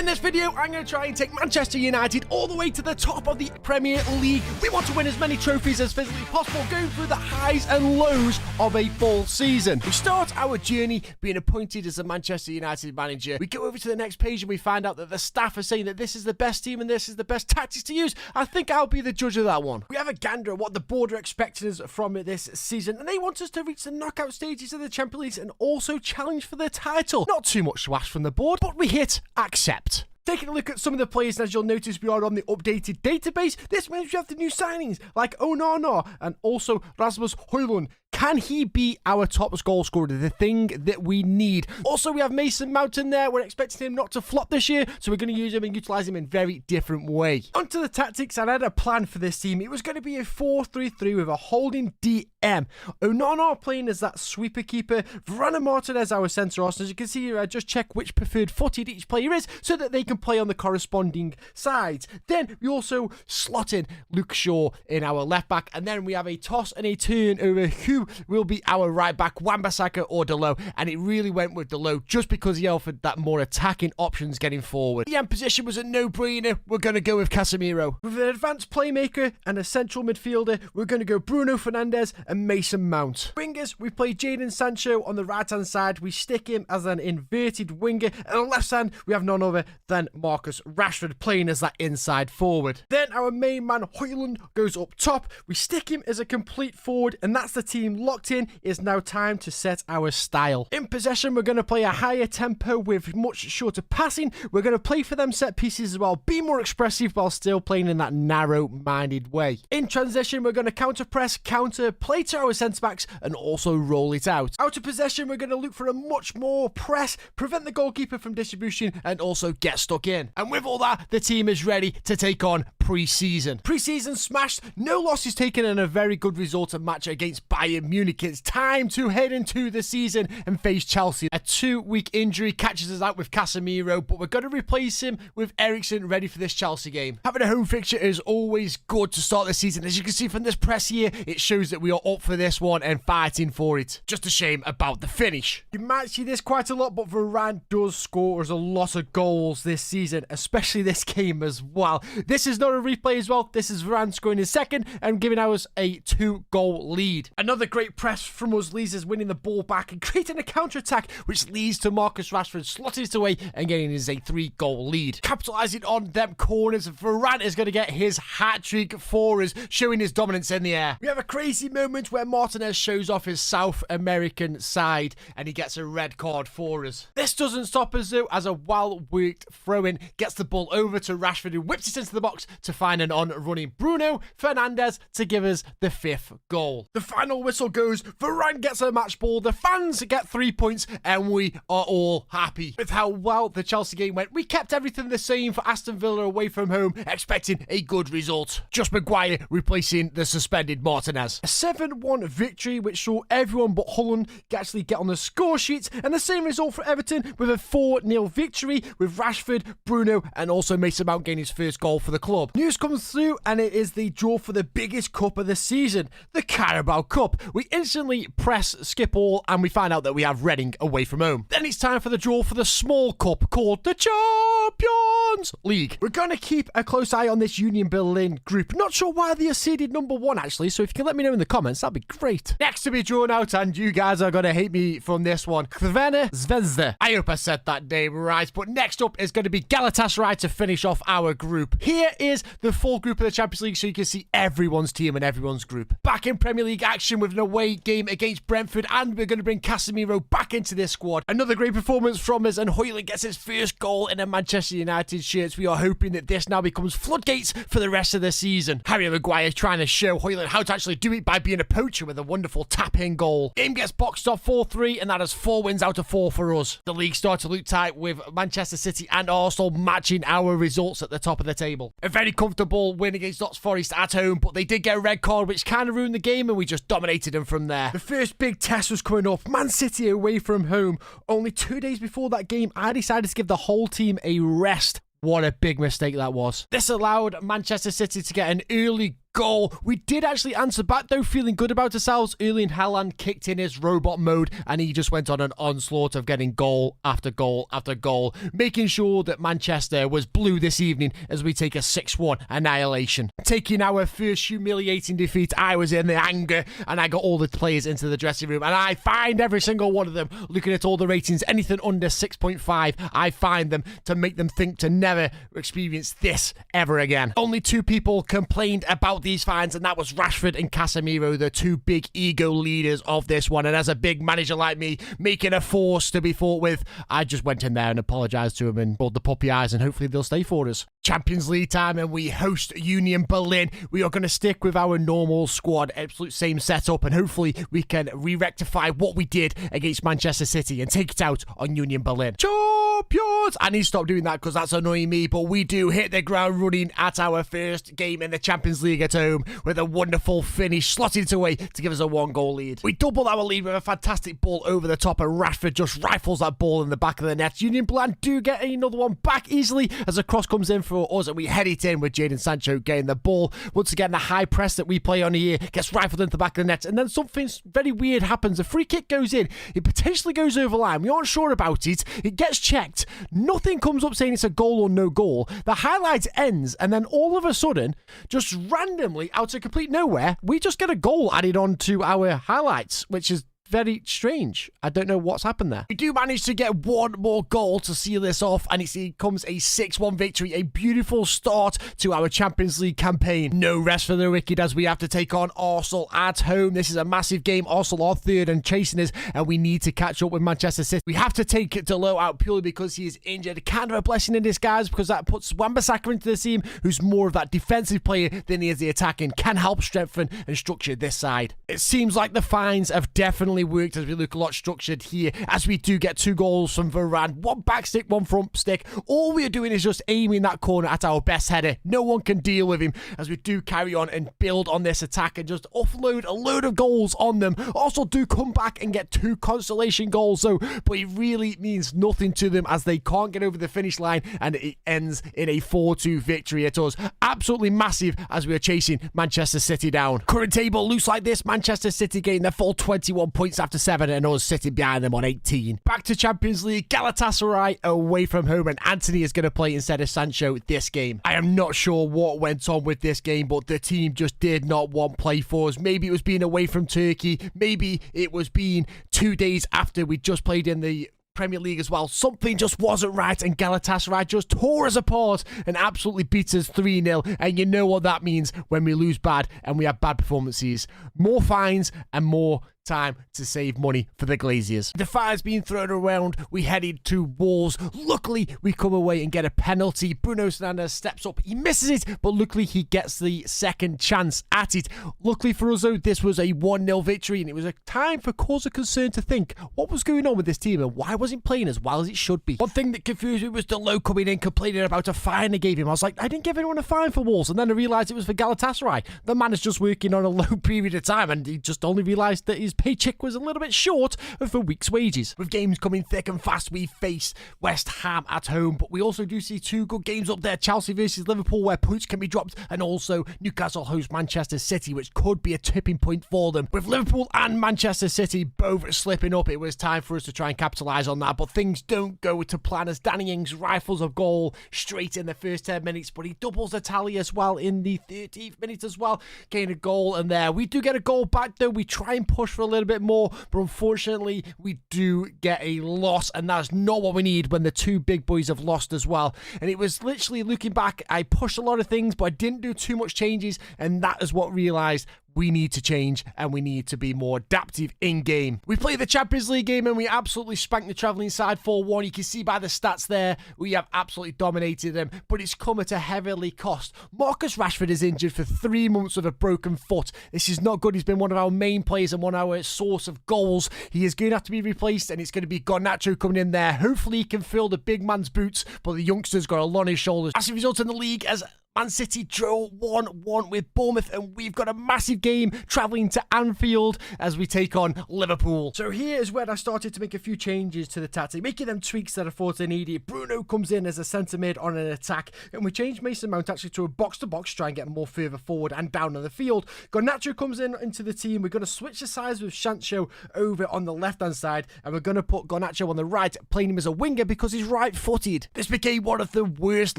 In this video, I'm going to try and take Manchester United all the way to the top of the Premier League. We want to win as many trophies as physically possible, going through the highs and lows of a full season. We start our journey being appointed as the Manchester United manager. We go over to the next page and we find out that the staff are saying that this is the best team and this is the best tactics to use. I think I'll be the judge of that one. We have a gander at what the board are expecting us from this season, and they want us to reach the knockout stages of the Champions League and also challenge for the title. Not too much to ask from the board, but we hit accept. Taking a look at some of the players, and as you'll notice, we are on the updated database. This means we have the new signings like Onana and also Rasmus Højlund. Can he be our top goal scorer? The thing that we need. Also, we have Mason Mount in there. We're expecting him not to flop this year, so we're going to use him and utilize him in a very different way. Onto the tactics, and I had a plan for this team. It was going to be a 4-3-3 with a holding DM. Onana playing as that sweeper keeper. Varane and Martinez our centre halves. As you can see here, I just check which preferred footed each player is so that they can play on the corresponding sides. Then we also slot in Luke Shaw in our left back, and then we have a toss and a turn over who will be our right back, Wan-Bissaka or Delo, and it really went with Delo just because he offered that more attacking options getting forward. The end position was a no-brainer. We're going to go with Casemiro. With an advanced playmaker and a central midfielder, we're going to go Bruno Fernandes and Mason Mount. Wingers, we play Jadon Sancho on the right-hand side. We stick him as an inverted winger, and on the left hand, we have none other than Marcus Rashford playing as that inside forward. Then our main man, Højlund, goes up top. We stick him as a complete forward, and that's the team locked in. It's now time to set our style. In possession, we're going to play a higher tempo with much shorter passing. We're going to play for them set pieces as well, be more expressive while still playing in that narrow-minded way. In transition, we're going to counter-press, counter-play to our centre-backs, and also roll it out. Out of possession, we're going to look for a much more press, prevent the goalkeeper from distribution, and also get stuck in. And with all that, the team is ready to take on pre-season. Pre-season smashed, no losses taken, and a very good result of match against Bayern Munich. It's time to head into the season and face Chelsea. A 2-week injury catches us out with Casemiro, but we're going to replace him with Eriksen ready for this Chelsea game. Having a home fixture is always good to start the season. As you can see from this press here, it shows that we are up for this one and fighting for it. Just a shame about the finish. You might see this quite a lot, but Varane does score us a lot of goals this season, especially this game as well. This is not a replay as well. This is Varane scoring his second and giving us a 2-goal lead. Another great press from us leads us winning the ball back and creating a counter-attack, which leads to Marcus Rashford slotting it away and getting us a 3-goal lead. Capitalising on them corners, Varane is going to get his hat-trick for us, showing his dominance in the air. We have a crazy moment where Martinez shows off his South American side and he gets a red card for us. This doesn't stop us though, as a well-worked throw-in gets the ball over to Rashford, who whips it into the box to find an on-running Bruno Fernandes to give us the 5th goal. The final whistle goes, Varane gets a match ball, the fans get 3 points, and we are all happy. With how well the Chelsea game went, we kept everything the same for Aston Villa away from home, expecting a good result. Just Maguire replacing the suspended Martinez. A 7-1 victory, which saw everyone but Holland actually get on the score sheet, and the same result for Everton with a 4-0 victory with Rashford, Bruno, and also Mason Mount getting his first goal for the club. News comes through, and it is the draw for the biggest cup of the season, the Carabao Cup. We instantly press skip all, and we find out that we have Reading away from home. Then it's time for the draw for the small cup called the Champions League. We're going to keep a close eye on this Union Berlin group. Not sure why they are seeded number 1 actually, so if you can let me know in the comments, that'd be great. Next to be drawn out, and you guys are going to hate me from this one, Crvena Zvezda. I hope I said that name right, but next up is going to be Galatasaray to finish off our group. Here is the full group of the Champions League so you can see everyone's team and everyone's group. Back in Premier League action with an away game against Brentford, and we're going to bring Casemiro back into this squad. Another great performance from us, and Højlund gets his first goal in a Manchester United shirt. We are hoping that this now becomes floodgates for the rest of the season. Harry Maguire trying to show Højlund how to actually do it by being a poacher with a wonderful tap-in goal. Game gets boxed off 4-3, and that is 4 wins out of 4 for us. The league starts to look tight with Manchester City and Arsenal matching our results at the top of the table. A very comfortable win against Notts Forest at home, but they did get a red card which kind of ruined the game, and we just dominated them from there. The first big test was coming up, Man City away from home. Only 2 days before that game, I decided to give the whole team a rest. What a big mistake that was. This allowed Manchester City to get an early goal. We did actually answer back though, feeling good about ourselves. Erling Haaland kicked in his robot mode and he just went on an onslaught of getting goal after goal after goal, making sure that Manchester was blue this evening as we take a 6-1 annihilation. Taking our first humiliating defeat, I was in the anger and I got all the players into the dressing room and I fined every single one of them. Looking at all the ratings, anything under 6.5, I fined them to make them think to never experience this ever again. Only 2 people complained about these fines, and that was Rashford and Casemiro, the 2 big ego leaders of this one. And as a big manager like me, making a force to be fought with, I just went in there and apologised to them and pulled the puppy eyes, and hopefully they'll stay for us. Champions League time and we host Union Berlin. We are going to stick with our normal squad, absolute same setup, and hopefully we can re-rectify what we did against Manchester City and take it out on Union Berlin. Champions! I need to stop doing that because that's annoying me, but we do hit the ground running at our first game in the Champions League at home with a wonderful finish, slotted it away to give us a 1-goal lead. We double our lead with a fantastic ball over the top, and Rashford just rifles that ball in the back of the net. Union Berlin do get another one back easily as a cross comes in for us, and we head it in with Jadon Sancho getting the ball. Once again, the high press that we play on here gets rifled into the back of the net, and then something very weird happens. A free kick goes in. It potentially goes over line. We aren't sure about it. It gets checked. Nothing comes up saying it's a goal or no goal. The highlight ends, and then all of a sudden, just randomly, out of complete nowhere, we just get a goal added on to our highlights, which is very strange. I don't know what's happened there. We do manage to get one more goal to seal this off, and it becomes a 6-1 victory. A beautiful start to our Champions League campaign. No rest for the wicked as we have to take on Arsenal at home. This is a massive game. Arsenal are third and chasing us, and we need to catch up with Manchester City. We have to take Delo out purely because he is injured. Kind of a blessing in disguise because that puts Wan-Bissaka into the team, who's more of that defensive player than he is the attacking. Can help strengthen and structure this side. It seems like the fines have definitely worked as we look a lot structured here, as we do get 2 goals from Varane, 1 back stick, 1 front stick. All we are doing is just aiming that corner at our best header. No one can deal with him as we do carry on and build on this attack and just offload a load of goals on them. Also do come back and get 2 consolation goals though, but it really means nothing to them as they can't get over the finish line, and it ends in a 4-2 victory at us. Absolutely massive as we are chasing Manchester City down. Current table looks like this: Manchester City getting their full 21 points after 7 and us sitting behind them on 18. Back to Champions League, Galatasaray away from home, and Anthony is going to play instead of Sancho this game. I am not sure what went on with this game, but the team just did not want play for us. Maybe it was being away from Turkey, maybe it was being 2 days after we just played in the Premier League as well. Something just wasn't right, and Galatasaray just tore us apart and absolutely beat us 3-0. And you know what that means when we lose bad and we have bad performances. More fines and more time to save money for the Glaziers. The fire's being thrown around. We headed to Wolves. Luckily, we come away and get a penalty. Bruno Fernandes steps up. He misses it, but luckily he gets the second chance at it. Luckily for us, though, this was a 1-0 victory, and it was a time for cause of concern to think what was going on with this team and why wasn't playing as well as it should be. One thing that confused me was Delo coming in complaining about a fine they gave him. I was like, I didn't give anyone a fine for Wolves, and then I realised it was for Galatasaray. The man is just working on a low period of time, and he just only realised that his paycheck was a little bit short of a week's wages. With games coming thick and fast, we face West Ham at home, but we also do see 2 good games up there: Chelsea versus Liverpool, where points can be dropped, and also Newcastle host Manchester City, which could be a tipping point for them. With Liverpool and Manchester City both slipping up, it was time for us to try and capitalise on that, but things don't go to plan as Danny Ings rifles a goal straight in the first 10 minutes, but he doubles the tally as well in the 13th minute as well, getting a goal, and there we do get a goal back though. We try and push for a little bit more, but unfortunately we do get a loss, and that's not what we need when the 2 big boys have lost as well. And it was literally, looking back, I pushed a lot of things, but I didn't do too much changes, and that is what I realised we need to change, and we need to be more adaptive in game. We played the Champions League game and we absolutely spanked the travelling side 4-1. You can see by the stats there, we have absolutely dominated them, but it's come at a heavily cost. Marcus Rashford is injured for 3 months with a broken foot. This is not good. He's been one of our main players and one of our source of goals. He is going to have to be replaced, and it's going to be Garnacho coming in there. Hopefully he can fill the big man's boots, but the youngster's got a lot on his shoulders. As a result in the league, as Man City draw 1-1 with Bournemouth, and we've got a massive game travelling to Anfield as we take on Liverpool. So here is where I started to make a few changes to the tactic, making them tweaks that I thought I needed. Bruno comes in as a centre mid on an attack, and we changed Mason Mount actually to a box-to-box, try and get more further forward and down on the field. Garnacho comes into the team. We're going to switch the sides with Sancho over on the left-hand side, and we're going to put Garnacho on the right, playing him as a winger because he's right-footed. This became one of the worst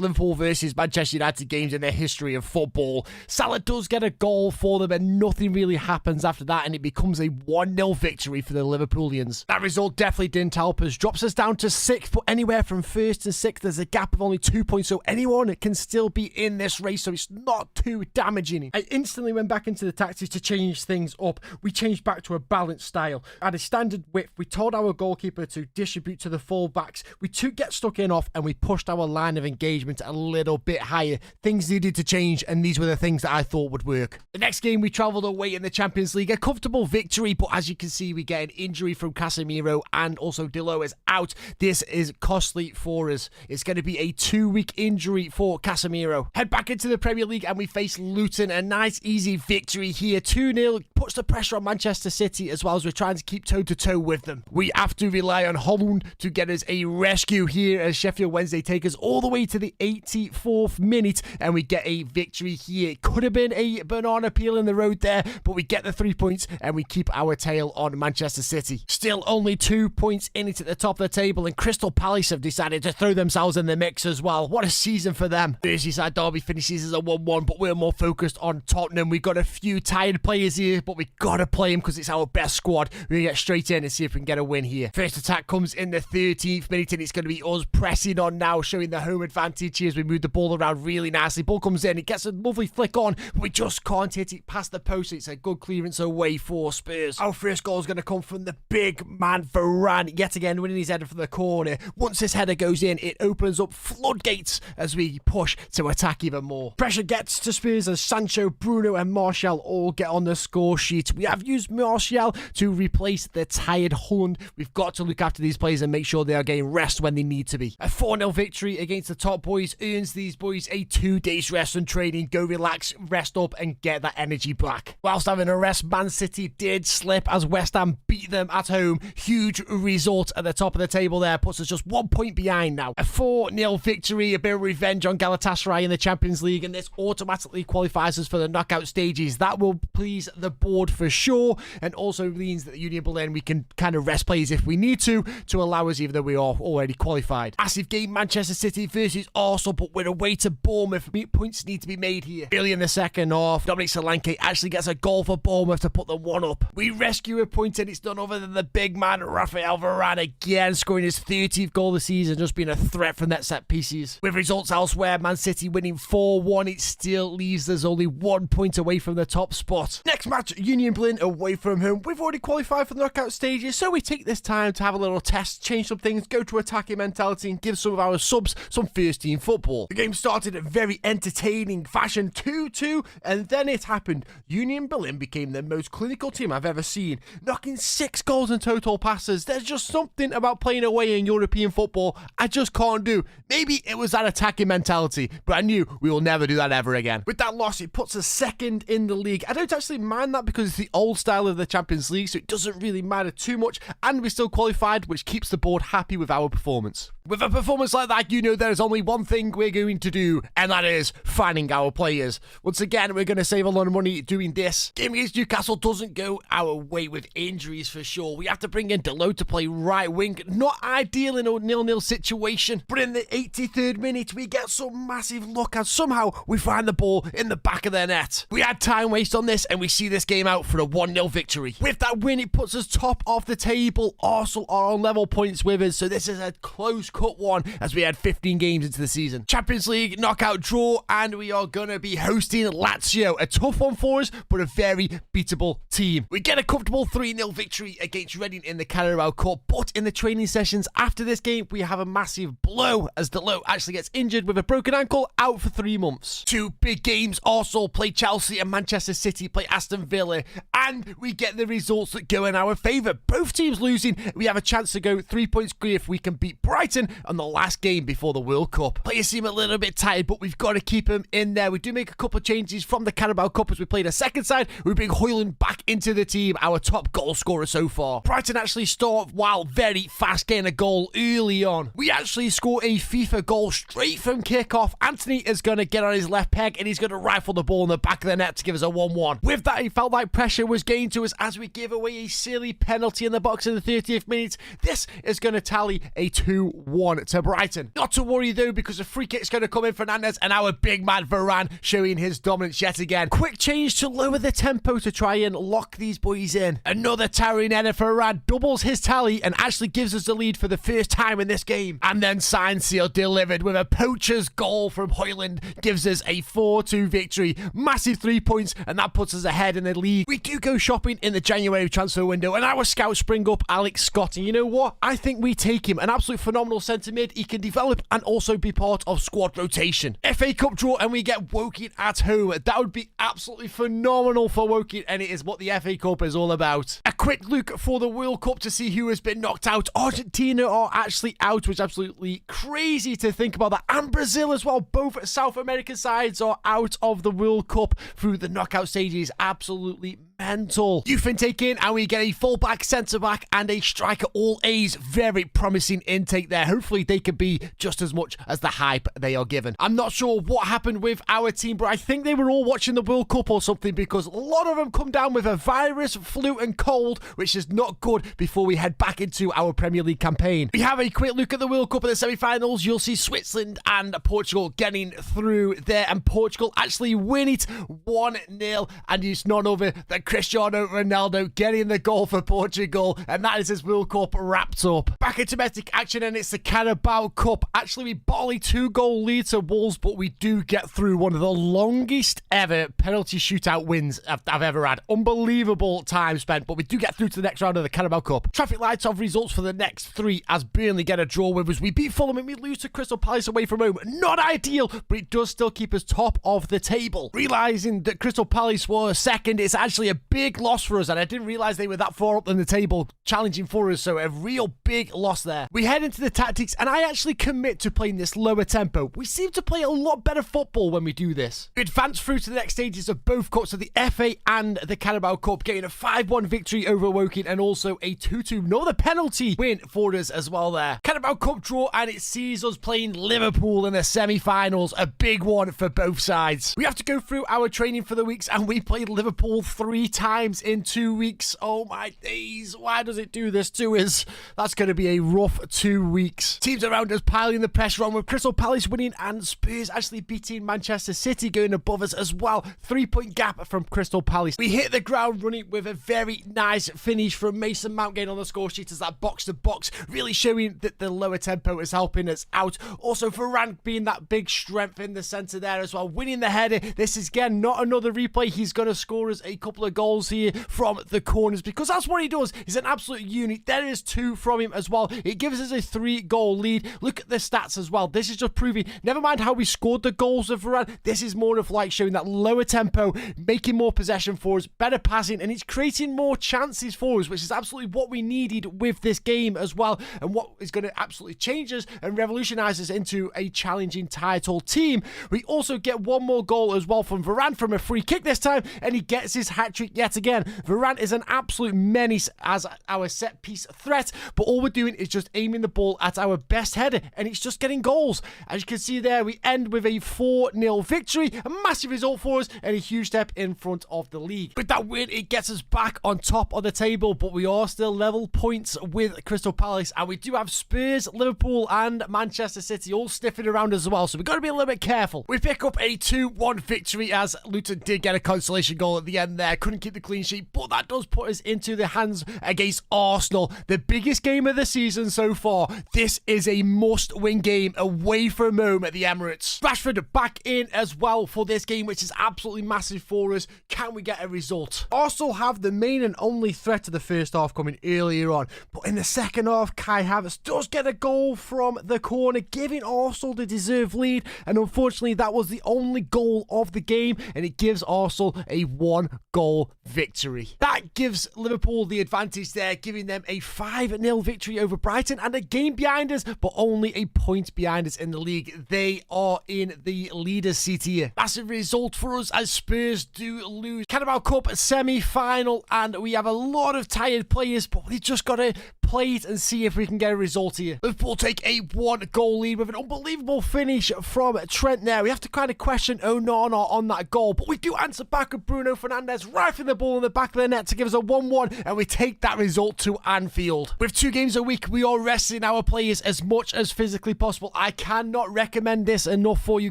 Liverpool versus Manchester United games in the history of football. Salah does get a goal for them and nothing really happens after that, and it becomes a 1-0 victory for the Liverpoolians. That result definitely didn't help us. Drops us down to 6th, but anywhere from 1st to 6th there's a gap of only 2 points, so anyone can still be in this race, so it's not too damaging. I instantly went back into the tactics to change things up. We changed back to a balanced style. At a standard width, we told our goalkeeper to distribute to the full-backs. We took get stuck in off, and we pushed our line of engagement a little bit higher. Things needed to change, and these were the things that I thought would work. The next game, we travelled away in the Champions League. A comfortable victory, but as you can see, we get an injury from Casemiro, and also Delo is out. This is costly for us. It's going to be a 2-week injury for Casemiro. Head back into the Premier League, and we face Luton. A nice, easy victory here. 2-0. Puts the pressure on Manchester City, as well as we're trying to keep toe-to-toe with them. We have to rely on Holland to get us a rescue here, as Sheffield Wednesday take us all the way to the 84th minute, and we get a victory here. It could have been a banana peel in the road there, but we get the 3 points, and we keep our tail on Manchester City. Still only 2 points in it at the top of the table, and Crystal Palace have decided to throw themselves in the mix as well. What a season for them. Merseyside derby finishes as a 1-1, but we're more focused on Tottenham. We've got a few tired players here, but we gotta play them because it's our best squad. We're gonna get straight in and see if we can get a win here. First attack comes in the 13th minute, and it's going to be us pressing on now, showing the home advantage here as we move the ball around really nicely. Ball comes in, it gets a lovely flick on, but we just can't hit it past the post. It's a good clearance away for Spurs. Our first goal is going to come from the big man Varane, yet again winning his header from the corner. Once this header goes in, it opens up floodgates as we push to attack even more. Pressure gets to Spurs as Sancho, Bruno and Martial all get on the score sheet. We have used Martial to replace the tired Holland. We've got to look after these players and make sure they are getting rest when they need to be. A 4-0 victory against the top boys earns these boys a 2 days rest and training. Go relax, rest up and get that energy back. Whilst having a rest, Man City did slip as West Ham beat them at home. Huge result at the top of the table there, puts us just 1 point behind now. A 4-0 victory, a bit of revenge on Galatasaray in the Champions League, and this automatically qualifies us for the knockout stages. That will please the board for sure, and also means that the Union Berlin, we can kind of rest players if we need to allow us, even though we are already qualified. Massive game, Manchester City versus Arsenal, but we're away to Bournemouth. Points need to be made here. Early in the second half, Dominic Solanke actually gets a goal for Bournemouth to put them 1 up. We rescue a point, and it's none other than the big man Rafael Varane again, scoring his 30th goal of the season, just being a threat from that set pieces. With results elsewhere, Man City winning 4-1, it still leaves us only 1 point away from the top spot. Next match, Union Berlin away from home. We've already qualified for the knockout stages, so we take this time to have a little test, change some things, go to attacking mentality, and give some of our subs some first team football. The game started in very entertaining fashion, 2-2, and then it happened. Union Berlin became the most clinical team I've ever seen, knocking 6 goals in total passes. There's just something about playing away in European football I just can't do. Maybe it was that attacking mentality, but I knew we will never do that ever again. With that loss, it puts us 2nd in the league. I don't actually mind that because it's the old style of the Champions League, so it doesn't really matter too much, and we're still qualified, which keeps the board happy with our performance. With a performance like that, you know there's only one thing we're going to do, and that is finding our players. Once again, we're going to save a lot of money doing this. Game against Newcastle doesn't go our way with injuries for sure. We have to bring in Delo to play right wing. Not ideal in a 0-0 situation, but in the 83rd minute, we get some massive luck and somehow we find the ball in the back of their net. We had time waste on this and we see this game out for a 1-0 victory. With that win, it puts us top of the table. Arsenal are on level points with us, so this is a close cut one as we had 15 games into the season. Champions League knockout draw, and we are going to be hosting Lazio. A tough one for us, but a very beatable team. We get a comfortable 3-0 victory against Reading in the Carabao Cup, but in the training sessions after this game, we have a massive blow as Delo actually gets injured with a broken ankle, out for 3 months. 2 big games. Arsenal play Chelsea and Manchester City play Aston Villa, and we get the results that go in our favour. Both teams losing. We have a chance to go 3 points clear if we can beat Brighton Brighton on the last game before the World Cup. Players seem a little bit tired, but we've got to keep them in there. We do make a couple of changes from the Carabao Cup as we played a second side. We bring Højlund back into the team, our top goal scorer so far. Brighton actually start while very fast getting a goal early on. We actually score a FIFA goal straight from kickoff. Anthony is going to get on his left peg and he's going to rifle the ball in the back of the net to give us a 1-1. With that, it felt like pressure was getting to us as we give away a silly penalty in the box in the 30th minute. This is going to tally a 2-1 to Brighton. Not to worry though, because a free kick is going to come in for Fernandes and our big man Varane showing his dominance yet again. Quick change to lower the tempo to try and lock these boys in. Another towering header for Varane doubles his tally and actually gives us the lead for the first time in this game. And then signed, sealed, delivered with a poacher's goal from Højlund gives us a 4-2 victory. Massive 3 points, and that puts us ahead in the league. We do go shopping in the January transfer window, and our scouts spring up Alex Scott. And you know what? I think we take him. An absolute phenomenal centre mid. He can develop and also be part of squad rotation. FA Cup draw, and we get Woking at home. That would be absolutely phenomenal for Woking, and it is what the FA Cup is all about. A quick look for the World Cup to see who has been knocked out. Argentina are actually out, which is absolutely crazy to think about that. And Brazil as well. Both South American sides are out of the World Cup through the knockout stages. Absolutely mental. You've been taken, and we get a fullback, centre-back, and a striker, all A's. Very promising intake there. Hopefully they could be just as much as the hype they are given. I'm not sure what happened with our team, but I think they were all watching the World Cup or something, because a lot of them come down with a virus, flu, and cold, which is not good before we head back into our Premier League campaign. We have a quick look at the World Cup in the semi-finals. You'll see Switzerland and Portugal getting through there, and Portugal actually win it 1-0, and it's none other than Cristiano Ronaldo getting the goal for Portugal, and that is his World Cup wrapped up. Back in domestic action, and it's the Carabao Cup. Actually, we bottle a 2-goal lead to Wolves, but we do get through one of the longest ever penalty shootout wins I've ever had. Unbelievable time spent, but we do get through to the next round of the Carabao Cup. Traffic lights of results for the next three as Burnley get a draw with us. We beat Fulham and we lose to Crystal Palace away from home. Not ideal, but it does still keep us top of the table. Realising that Crystal Palace were second, it's actually a big loss for us, and I didn't realise they were that far up in the table, challenging for us, so a real big loss there. We head into the tactics, and I actually commit to playing this lower tempo. We seem to play a lot better football when we do this. We advance through to the next stages of both cups of the FA and the Carabao Cup, getting a 5-1 victory over Woking and also a 2-2 another penalty win for us as well there. Carabao Cup draw, and it sees us playing Liverpool in the semi-finals, a big one for both sides. We have to go through our training for the weeks, and we played Liverpool 3 times in 2 weeks. Oh my days, why does it do this to us? That's going to be a rough 2 weeks. Teams around us piling the pressure on, with Crystal Palace winning and Spurs actually beating Manchester City, going above us as well. 3-point gap from Crystal Palace. We hit the ground running with a very nice finish from Mason Mount getting on the score sheet as that box-to-box, really showing that the lower tempo is helping us out. Also, Varane being that big strength in the centre there as well, winning the header. This is, again, not another replay. He's going to score us a couple of goals here from the corners, because that's what he does. He's an absolute unit. There is 2 from him as well. It gives us a 3-goal lead. Look at the stats as well. This is just proving, never mind how we scored the goals of Varane, this is more of like showing that lower tempo, making more possession for us, better passing, and it's creating more chances for us, which is absolutely what we needed with this game as well, and what is going to absolutely change us and revolutionise us into a challenging title team. We also get 1 more goal as well from Varane from a free kick this time, and he gets his hat-trick yet again. Varane is an absolute menace as our set-piece threat, but all we're doing is just aiming the ball at our best header, and it's just getting goals. As you can see there, we end with a 4-0 victory, a massive result for us, and a huge step in front of the league. With that win, it gets us back on top of the table, but we are still level points with Crystal Palace, and we do have Spurs, Liverpool, and Manchester City all sniffing around as well, so we've got to be a little bit careful. We pick up a 2-1 victory as Luton did get a consolation goal at the end there, couldn't keep the clean sheet, but that does put us into the hands against Arsenal, the biggest game of the season so far. This is a must-win game away from home at the Emirates. Rashford back in as well for this game, which is absolutely massive for us. Can we get a result? Arsenal have the main and only threat of the first half coming earlier on, but in the second half, Kai Havertz does get a goal from the corner, giving Arsenal the deserved lead, and unfortunately that was the only goal of the game, and it gives Arsenal a 1-goal Liverpool victory. That gives Liverpool the advantage there, giving them a 5-0 victory over Brighton and a game behind us, but only a point behind us in the league. They are in the leader's seat here. Massive result for us as Spurs do lose. Carabao Cup semi-final, and we have a lot of tired players, but we just got to play it and see if we can get a result here. Liverpool take a 1-goal lead with an unbelievable finish from Trent there. We have to kind of question Onana on that goal, but we do answer back with Bruno Fernandes rifling the ball in the back of the net to give us a 1-1, and we take that result to Anfield. With 2 games a week, we are resting our players as much as physically possible. I cannot recommend this enough for you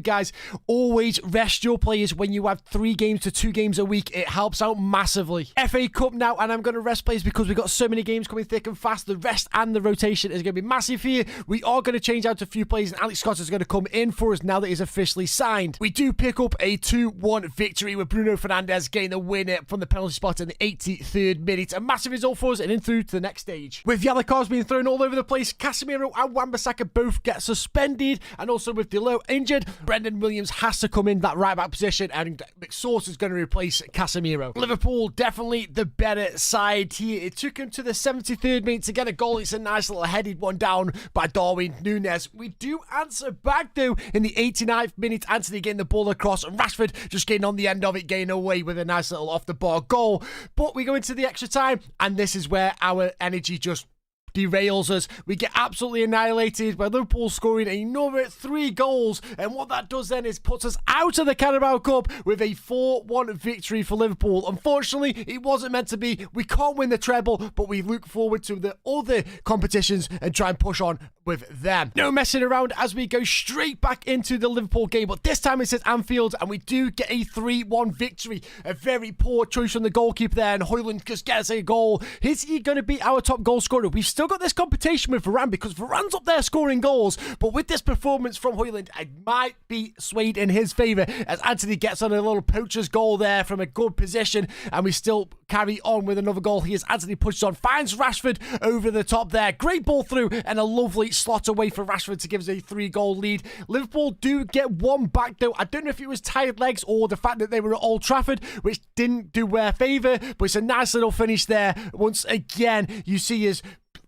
guys. Always rest your players when you have 3 games to 2 games a week. It helps out massively. FA Cup now, and I'm going to rest players because we've got so many games coming thick and fast. The rest and the rotation is going to be massive here. We are going to change out a few players, and Alex Scott is going to come in for us now that he's officially signed. We do pick up a 2-1 victory with Bruno Fernandes getting the winner from the penalty spot in the 83rd minute. A massive result for us and in through to the next stage. With yellow cards being thrown all over the place, Casemiro and Wan-Bissaka both get suspended, and also with Delo injured, Brendan Williams has to come in that right back position, and McSauce is going to replace Casemiro. Liverpool definitely the better side here. It took him to the 73rd minute to get a goal. It's a nice little headed one down by Darwin Núñez. We do answer back though in the 89th minute. Anthony getting the ball across, and Rashford just getting on the end of it, getting away with a nice little off the bar goal. But we go into the extra time, and this is where our energy just derails us. We get absolutely annihilated by Liverpool scoring another 3 goals, and what that does then is puts us out of the Carabao Cup with a 4-1 victory for Liverpool. Unfortunately, it wasn't meant to be. We can't win the treble, but we look forward to the other competitions and try and push on with them. No messing around as we go straight back into the Liverpool game, but this time it's at Anfield, and we do get a 3-1 victory. A very poor choice from the goalkeeper there, and Højlund just gets a goal. Is he going to be our top goal scorer? We've still got this competition with Varane because Varane's up there scoring goals, but with this performance from Højlund, I might be swayed in his favour as Anthony gets on a little poacher's goal there from a good position, and we still carry on with another goal. Here's Anthony pushes on, finds Rashford over the top there. Great ball through, and a lovely slot away for Rashford to give us a 3-goal lead. Liverpool do get one back though. I don't know if it was tired legs or the fact that they were at Old Trafford, which didn't do their favour, but it's a nice little finish there. Once again, you see us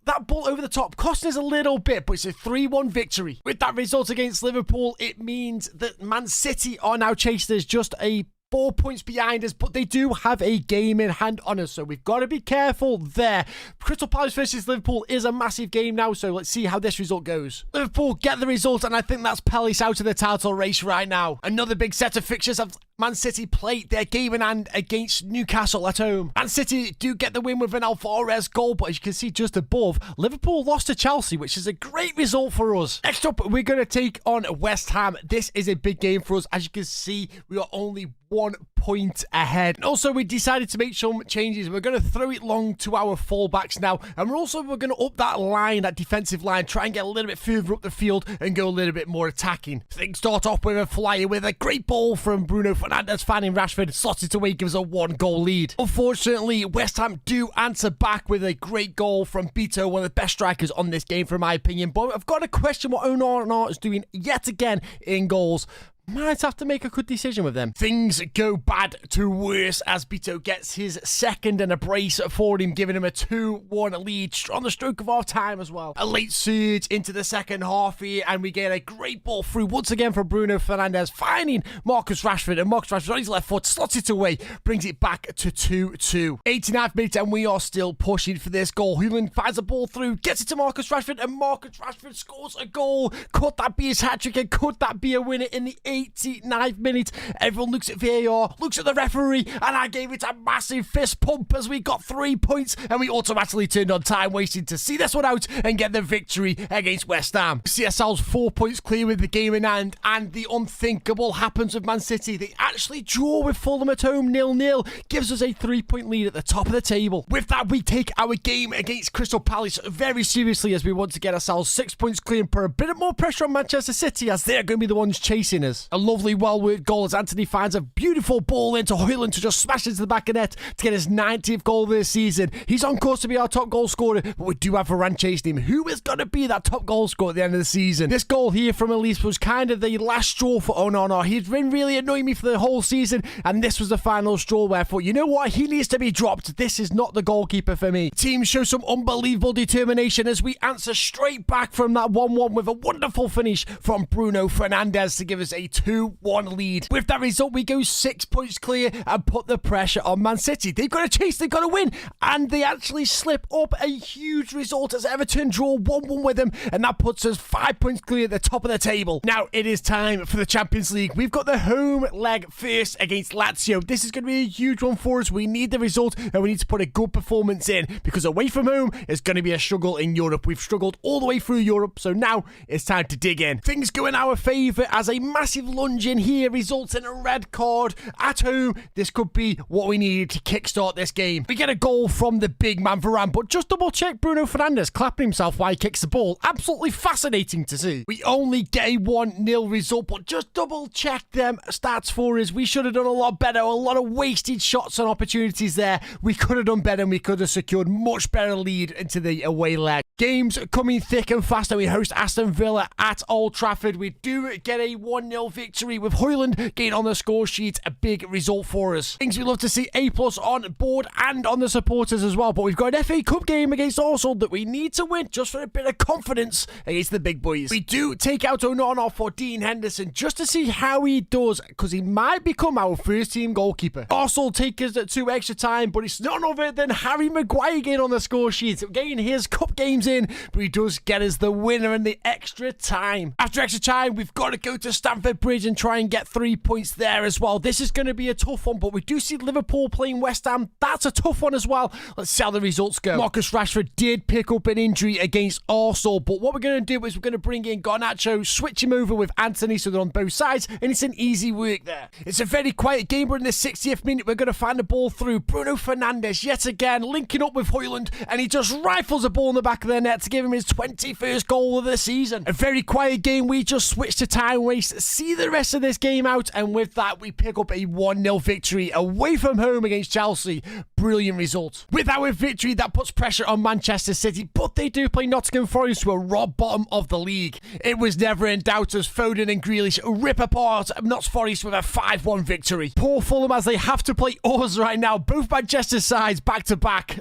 that ball over the top costing us a little bit, but it's a 3-1 victory. With that result against Liverpool, it means that Man City are now chasing us just a 4 points behind us, but they do have a game in hand on us, so we've got to be careful there. Crystal Palace versus Liverpool is a massive game now, so let's see how this result goes. Liverpool get the result, and I think that's Palace out of the title race right now. Another big set of fixtures of Man City play their game in hand against Newcastle at home. Man City do get the win with an Alvarez goal, but as you can see just above, Liverpool lost to Chelsea, which is a great result for us. Next up, we're going to take on West Ham. This is a big game for us. As you can see, we are only 1 point ahead. And also, we decided to make some changes. We're going to throw it long to our fullbacks now, and we're going to up that line, that defensive line, try and get a little bit further up the field and go a little bit more attacking. Things start off with a flyer with a great ball from Bruno Fernandes finding Rashford, slots it away, gives a 1-goal lead. Unfortunately, West Ham do answer back with a great goal from Beto, one of the best strikers on this game, for my opinion. But I've got to question what Onana is doing yet again in goals. Might have to make a good decision with them. Things go bad to worse as Beto gets his second and a brace for him, giving him a 2-1 lead on the stroke of our time as well. A late surge into the second half here, and we get a great ball through once again from Bruno Fernandes, finding Marcus Rashford, and Marcus Rashford on his left foot slots it away, brings it back to 2-2. 89th minute, and we are still pushing for this goal. Højlund finds the ball through, gets it to Marcus Rashford, and Marcus Rashford scores a goal. Could that be his hat-trick, and could that be a winner in the 89th minute? Everyone looks at VAR, looks at the referee, and I gave it a massive fist pump as we got 3 points, and we automatically turned on time wasting to see this one out and get the victory against West Ham. We see ourselves 4 points clear with the game in hand, and the unthinkable happens with Man City. They actually draw with Fulham at home 0-0, gives us a 3-point lead at the top of the table. With that, we take our game against Crystal Palace very seriously as we want to get ourselves 6 points clear and put a bit more pressure on Manchester City as they're going to be the ones chasing us. it. A lovely, well-worked goal as Anthony finds a beautiful ball into Højlund to just smash into the back of net to get his 90th goal this season. He's on course to be our top goal scorer, but we do have Varane chasing him. Who is going to be that top goal scorer at the end of the season? This goal here from Elise was kind of the last straw for Onana. He's been really annoying me for the whole season, and this was the final straw where I thought, you know what, he needs to be dropped. This is not the goalkeeper for me. Team show some unbelievable determination as we answer straight back from that 1-1 with a wonderful finish from Bruno Fernandes to give us a 2-1 lead. With that result, we go 6 points clear and put the pressure on Man City. They've got to chase, they've got to win, and they actually slip up a huge result as Everton draw 1-1 with them, and that puts us 5 points clear at the top of the table. Now it is time for the Champions League. We've got the home leg first against Lazio. This is going to be a huge one for us. We need the result, and we need to put a good performance in, because away from home is going to be a struggle in Europe. We've struggled all the way through Europe, so now it's time to dig in. Things go in our favour as a massive lunge in here results in a red card at home. This could be what we need to kickstart this game. We get a goal from the big man Varane, but just double check Bruno Fernandes clapping himself while he kicks the ball. Absolutely fascinating to see. We only get a 1-0 result, but just double check them stats for us. We should have done a lot better. A lot of wasted shots and opportunities there. We could have done better, and we could have secured much better lead into the away leg. Games coming thick and fast, and we host Aston Villa at Old Trafford. We do get a 1-0 victory with Højlund getting on the score sheet. A big result for us. Things we love to see A+ on board and on the supporters as well, but we've got an FA Cup game against Arsenal that we need to win just for a bit of confidence against the big boys. We do take out Onana for Dean Henderson just to see how he does, because he might become our first team goalkeeper. Arsenal take us to extra time, but it's none other than Harry Maguire getting on the score sheet, getting his cup games in, but he does get us the winner in the extra time. After extra time, we've got to go to Stamford Bridge and try and get 3 points there as well. This is going to be a tough one, but we do see Liverpool playing West Ham. That's a tough one as well. Let's see how the results go. Marcus Rashford did pick up an injury against Arsenal, but what we're going to do is we're going to bring in Garnacho, switch him over with Anthony so they're on both sides, and it's an easy work there. It's a very quiet game, but in the 60th minute, we're going to find the ball through. Bruno Fernandes, yet again, linking up with Højlund, and he just rifles a ball in the back of the net to give him his 21st goal of the season. A very quiet game. We just switch to time waste, see the rest of this game out, and with that, we pick up a 1-0 victory away from home against Chelsea. Brilliant result. With our victory, that puts pressure on Manchester City, but they do play Nottingham Forest, who are rock bottom of the league. It was never in doubt as Foden and Grealish rip apart Notts Forest with a 5-1 victory. Poor Fulham as they have to play us right now, both Manchester sides back to back.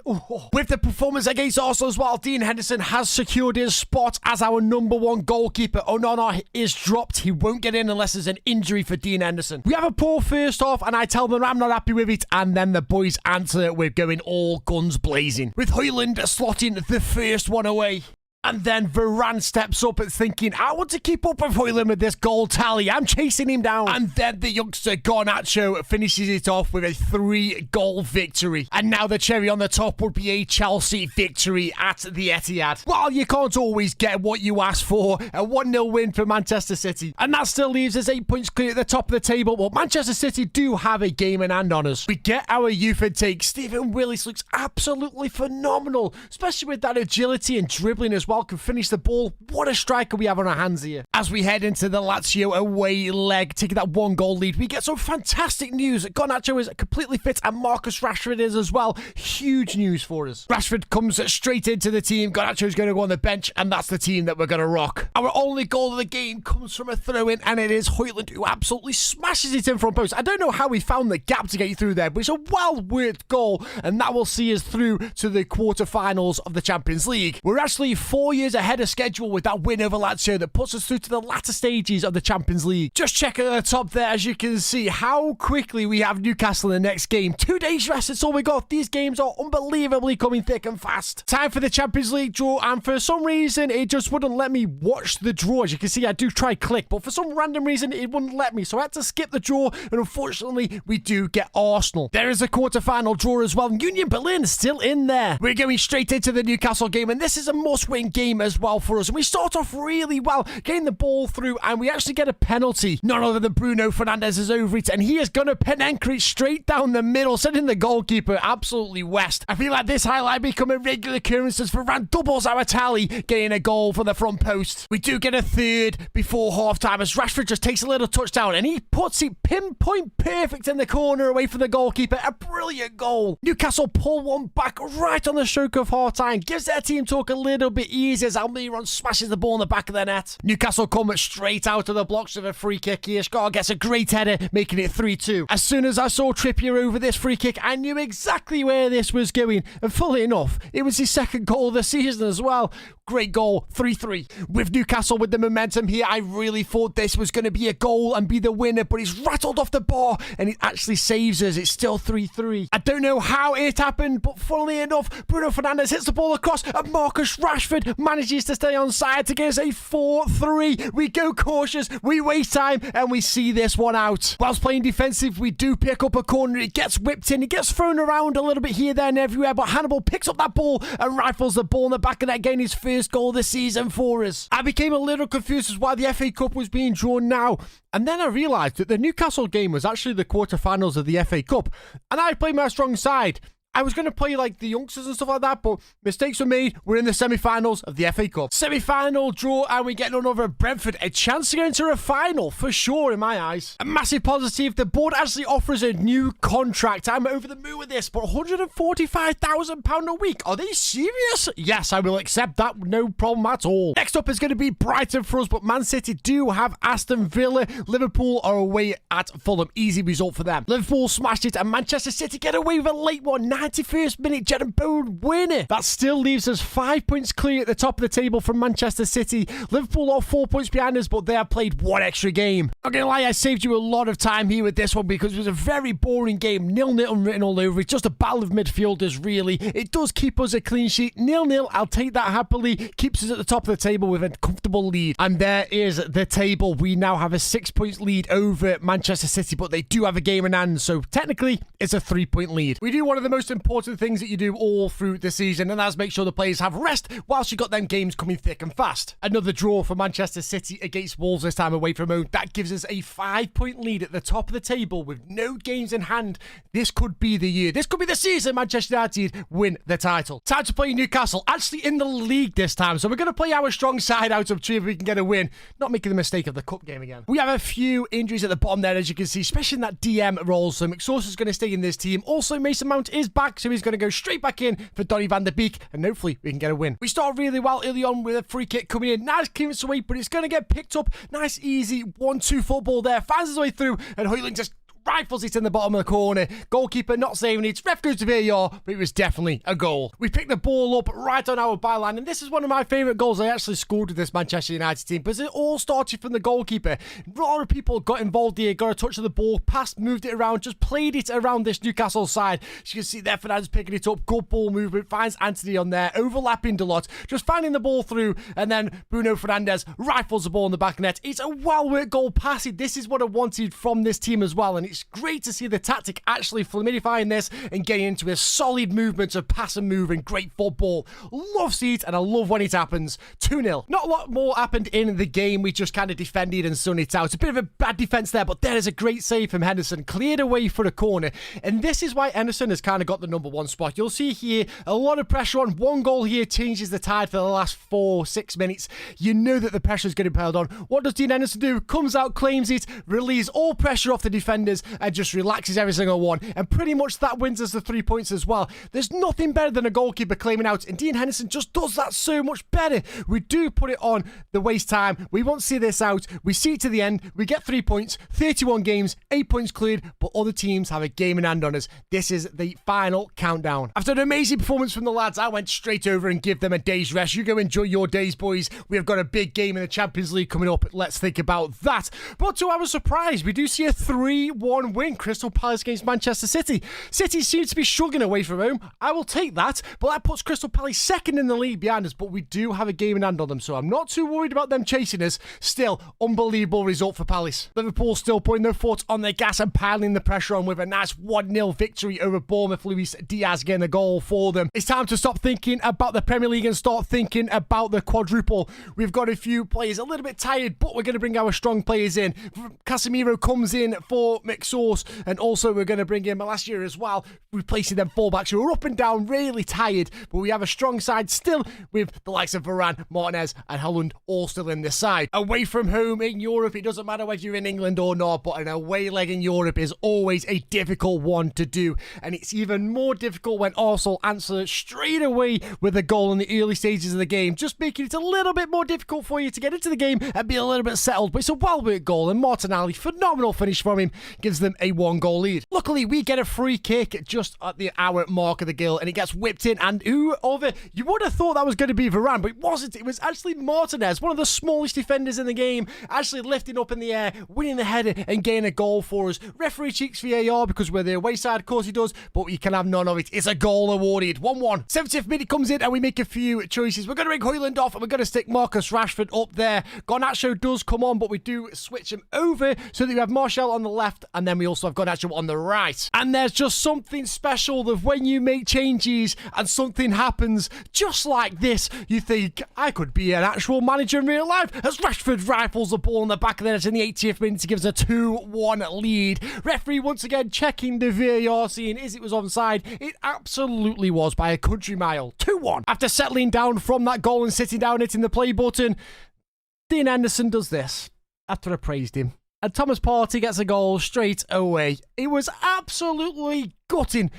With the performance against Arsenal as well, Dean Henderson has secured his spot as our #1 goalkeeper. Onana is dropped. He won't get in unless there's an injury for Dean Henderson. We have a poor first half, and I tell them I'm not happy with it, and then the boys answer with going all guns blazing, with Højlund slotting the first one away. And then Varane steps up and thinking, I want to keep up with Højlund with this goal tally. I'm chasing him down. And then the youngster Garnacho finishes it off with a 3-goal victory. And now the cherry on the top would be a Chelsea victory at the Etihad. While you can't always get what you ask for, a 1-0 win for Manchester City. And that still leaves us 8 points clear at the top of the table. But Manchester City do have a game in hand on us. We get our youth intake. Stephen Willis looks absolutely phenomenal, especially with that agility and dribbling as well. Can finish the ball. What a striker we have on our hands here. As we head into the Lazio away leg, taking that 1-goal lead, we get some fantastic news. Garnacho is completely fit and Marcus Rashford is as well. Huge news for us. Rashford comes straight into the team. Garnacho is going to go on the bench, and that's the team that we're going to rock. Our only goal of the game comes from a throw-in, and it is Højlund who absolutely smashes it in front post. I don't know how he found the gap to get through there, but it's a well-worked goal, and that will see us through to the quarterfinals of the Champions League. We're actually 4 years ahead of schedule with that win over Lazio that puts us through to the latter stages of the Champions League. Just check at the top there, as you can see how quickly we have Newcastle in the next game. 2 days rest, it's all we got. These games are unbelievably coming thick and fast. Time for the Champions League draw, and for some reason it just wouldn't let me watch the draw. As you can see, I do try click, but for some random reason it wouldn't let me, so I had to skip the draw, and unfortunately we do get Arsenal. There is a quarter-final draw as well. Union Berlin still in there. We're going straight into the Newcastle game, and this is a must-win game as well for us. And we start off really well, getting the ball through, and we actually get a penalty. None other than Bruno Fernandes is over it, and he is going to Penenka it straight down the middle, sending the goalkeeper absolutely west. I feel like this highlight become a regular occurrence as Varane doubles our tally, getting a goal for the front post. We do get a third before half-time as Rashford just takes a little touchdown, and he puts it pinpoint perfect in the corner away from the goalkeeper. A brilliant goal. Newcastle pull one back right on the stroke of half-time, gives their team talk a little bit easier as Almiron smashes the ball in the back of the net. Newcastle come straight out of the blocks with a free kick here. Scott gets a great header, making it 3-2. As soon as I saw Trippier over this free kick, I knew exactly where this was going. And funnily enough, it was his second goal of the season as well. Great goal, 3-3. With Newcastle with the momentum here, I really thought this was going to be a goal and be the winner, but he's rattled off the bar and it actually saves us. It's still 3-3. I don't know how it happened, but funnily enough, Bruno Fernandes hits the ball across and Marcus Rashford manages to stay on side to get us a 4-3. We go cautious, we waste time, and we see this one out. Whilst playing defensive, we do pick up a corner. It gets whipped in, it gets thrown around a little bit here, there, and everywhere, but Hannibal picks up that ball and rifles the ball in the back of that, getting his first goal of the season for us. I became a little confused as why the FA Cup was being drawn now, and then I realised that the Newcastle game was actually the quarterfinals of the FA Cup, and I played my strong side. I was going to play like the youngsters and stuff like that, but mistakes were made. We're in the semi-finals of the FA Cup. Semi-final draw, and we get none other Brentford. A chance to get into a final, for sure, in my eyes. A massive positive. The board actually offers a new contract. I'm over the moon with this, but £145,000 a week. Are they serious? Yes, I will accept that. No problem at all. Next up is going to be Brighton for us, but Man City do have Aston Villa. Liverpool are away at Fulham. Easy result for them. Liverpool smashed it, and Manchester City get away with a late one. 91st minute, Jadon Bowen winning. That still leaves us 5 points clear at the top of the table from Manchester City. Liverpool are 4 points behind us, but they have played one extra game. Not gonna lie, I saved you a lot of time here with this one because it was a very boring game. 0-0 written all over it. Just a battle of midfielders, really. It does keep us a clean sheet. 0-0, I'll take that happily. Keeps us at the top of the table with a comfortable lead. And there is the table. We now have a 6 points lead over Manchester City, but they do have a game in hand, so technically it's a 3 point lead. We do one of the most important things that you do all through the season, and that's make sure the players have rest whilst you got them games coming thick and fast. Another draw for Manchester City against Wolves, this time away from home. That gives us a 5 point lead at the top of the table with no games in hand. This could be the year. This could be the season Manchester United win the title. Time to play Newcastle, actually in the league this time. So we're going to play our strong side out of two if we can get a win. Not making the mistake of the cup game again. We have a few injuries at the bottom there, as you can see, especially in that DM role. So McSauce is going to stay in this team. Also, Mason Mount is back, so he's going to go straight back in for Donny van der Beek, and hopefully we can get a win. We start really well early on with a free kick coming in. Nice clearance away, but it's going to get picked up. Nice, easy 1-2 football there. Finds his way through, and Højlund just rifles it in the bottom of the corner. Goalkeeper not saving it. Ref goes to VAR, but it was definitely a goal. We picked the ball up right on our byline, and this is one of my favourite goals I actually scored with this Manchester United team, because it all started from the goalkeeper. A lot of people got involved here, got a touch of the ball, passed, moved it around, just played it around this Newcastle side. As you can see there, Fernandes picking it up, good ball movement, finds Anthony on there, overlapping Dalot, just finding the ball through, and then Bruno Fernandes rifles the ball in the back net. It's a well-worked goal passing. This is what I wanted from this team as well, and it's great to see the tactic actually fluidifying this and getting into a solid movement of pass and move and great football. Love see it, and I love when it happens. 2-0. Not a lot more happened in the game. We just kind of defended and spun it out. A bit of a bad defense there, but there is a great save from Henderson. Cleared away for a corner, and this is why Henderson has kind of got the number one spot. You'll see here a lot of pressure on. One goal here changes the tide for the last 4-6 minutes. You know that the pressure is going to be piled on. What does Dean Henderson do? Comes out, claims it, relieves all pressure off the defenders, and just relaxes every single one, and pretty much that wins us the 3 points as well. There's nothing better than a goalkeeper claiming out, and Dean Henderson just does that so much better. We do put it on the waste time. We won't see this out. We see it to the end. We get 3 points, 31 games, 8 points cleared, but other teams have a game in hand on us. This is the final countdown. After an amazing performance from the lads, I went straight over and give them a day's rest. You go enjoy your days, boys. We have got a big game in the Champions League coming up. Let's think about that. But to our surprise, we do see a 3-1 2-1 win. Crystal Palace against Manchester City. City seems to be struggling away from home. I will take that, but that puts Crystal Palace second in the league behind us, but we do have a game in hand on them, so I'm not too worried about them chasing us. Still, unbelievable result for Palace. Liverpool still putting their foot on their gas and piling the pressure on with a nice 1-0 victory over Bournemouth. Luis Diaz getting a goal for them. It's time to stop thinking about the Premier League and start thinking about the quadruple. We've got a few players a little bit tired, but we're going to bring our strong players in. Casemiro comes in for McSauce, and also we're going to bring in Malacia as well, replacing them fullbacks who are up and down, really tired, but we have a strong side still with the likes of Varane, Martinez and Haaland all still in this side. Away from home in Europe, it doesn't matter whether you're in England or not, but an away leg in Europe is always a difficult one to do, and it's even more difficult when Arsenal answer straight away with a goal in the early stages of the game, just making it a little bit more difficult for you to get into the game and be a little bit settled. But it's a well-worked goal, and Martinelli, phenomenal finish from him, gives them a 1-goal lead. Luckily, we get a free kick just at the hour mark of the goal, and it gets whipped in, and you would have thought that was going to be Varane, but it wasn't. It was actually Martinez, one of the smallest defenders in the game, actually lifting up in the air, winning the header, and getting a goal for us. Referee cheeks VAR because we're the away side, of course he does, but we can have none of it. It's a goal awarded. 1-1. 70th minute comes in, and we make a few choices. We're going to bring Højlund off, and we're going to stick Marcus Rashford up there. Garnacho does come on, but we do switch him over so that we have Martial on the left, and then we also have Garnacho on the right. And there's just something special that when you make changes and something happens just like this, you think, I could be an actual manager in real life, as Rashford rifles the ball in the back of the net in the 80th minute to give us a 2-1 lead. Referee once again checking the VAR, seeing is it was onside. It absolutely was by a country mile. 2-1. After settling down from that goal and sitting down hitting the play button, Dean Henderson does this after I praised him. And Thomas Partey gets a goal straight away. It was absolutely gutting,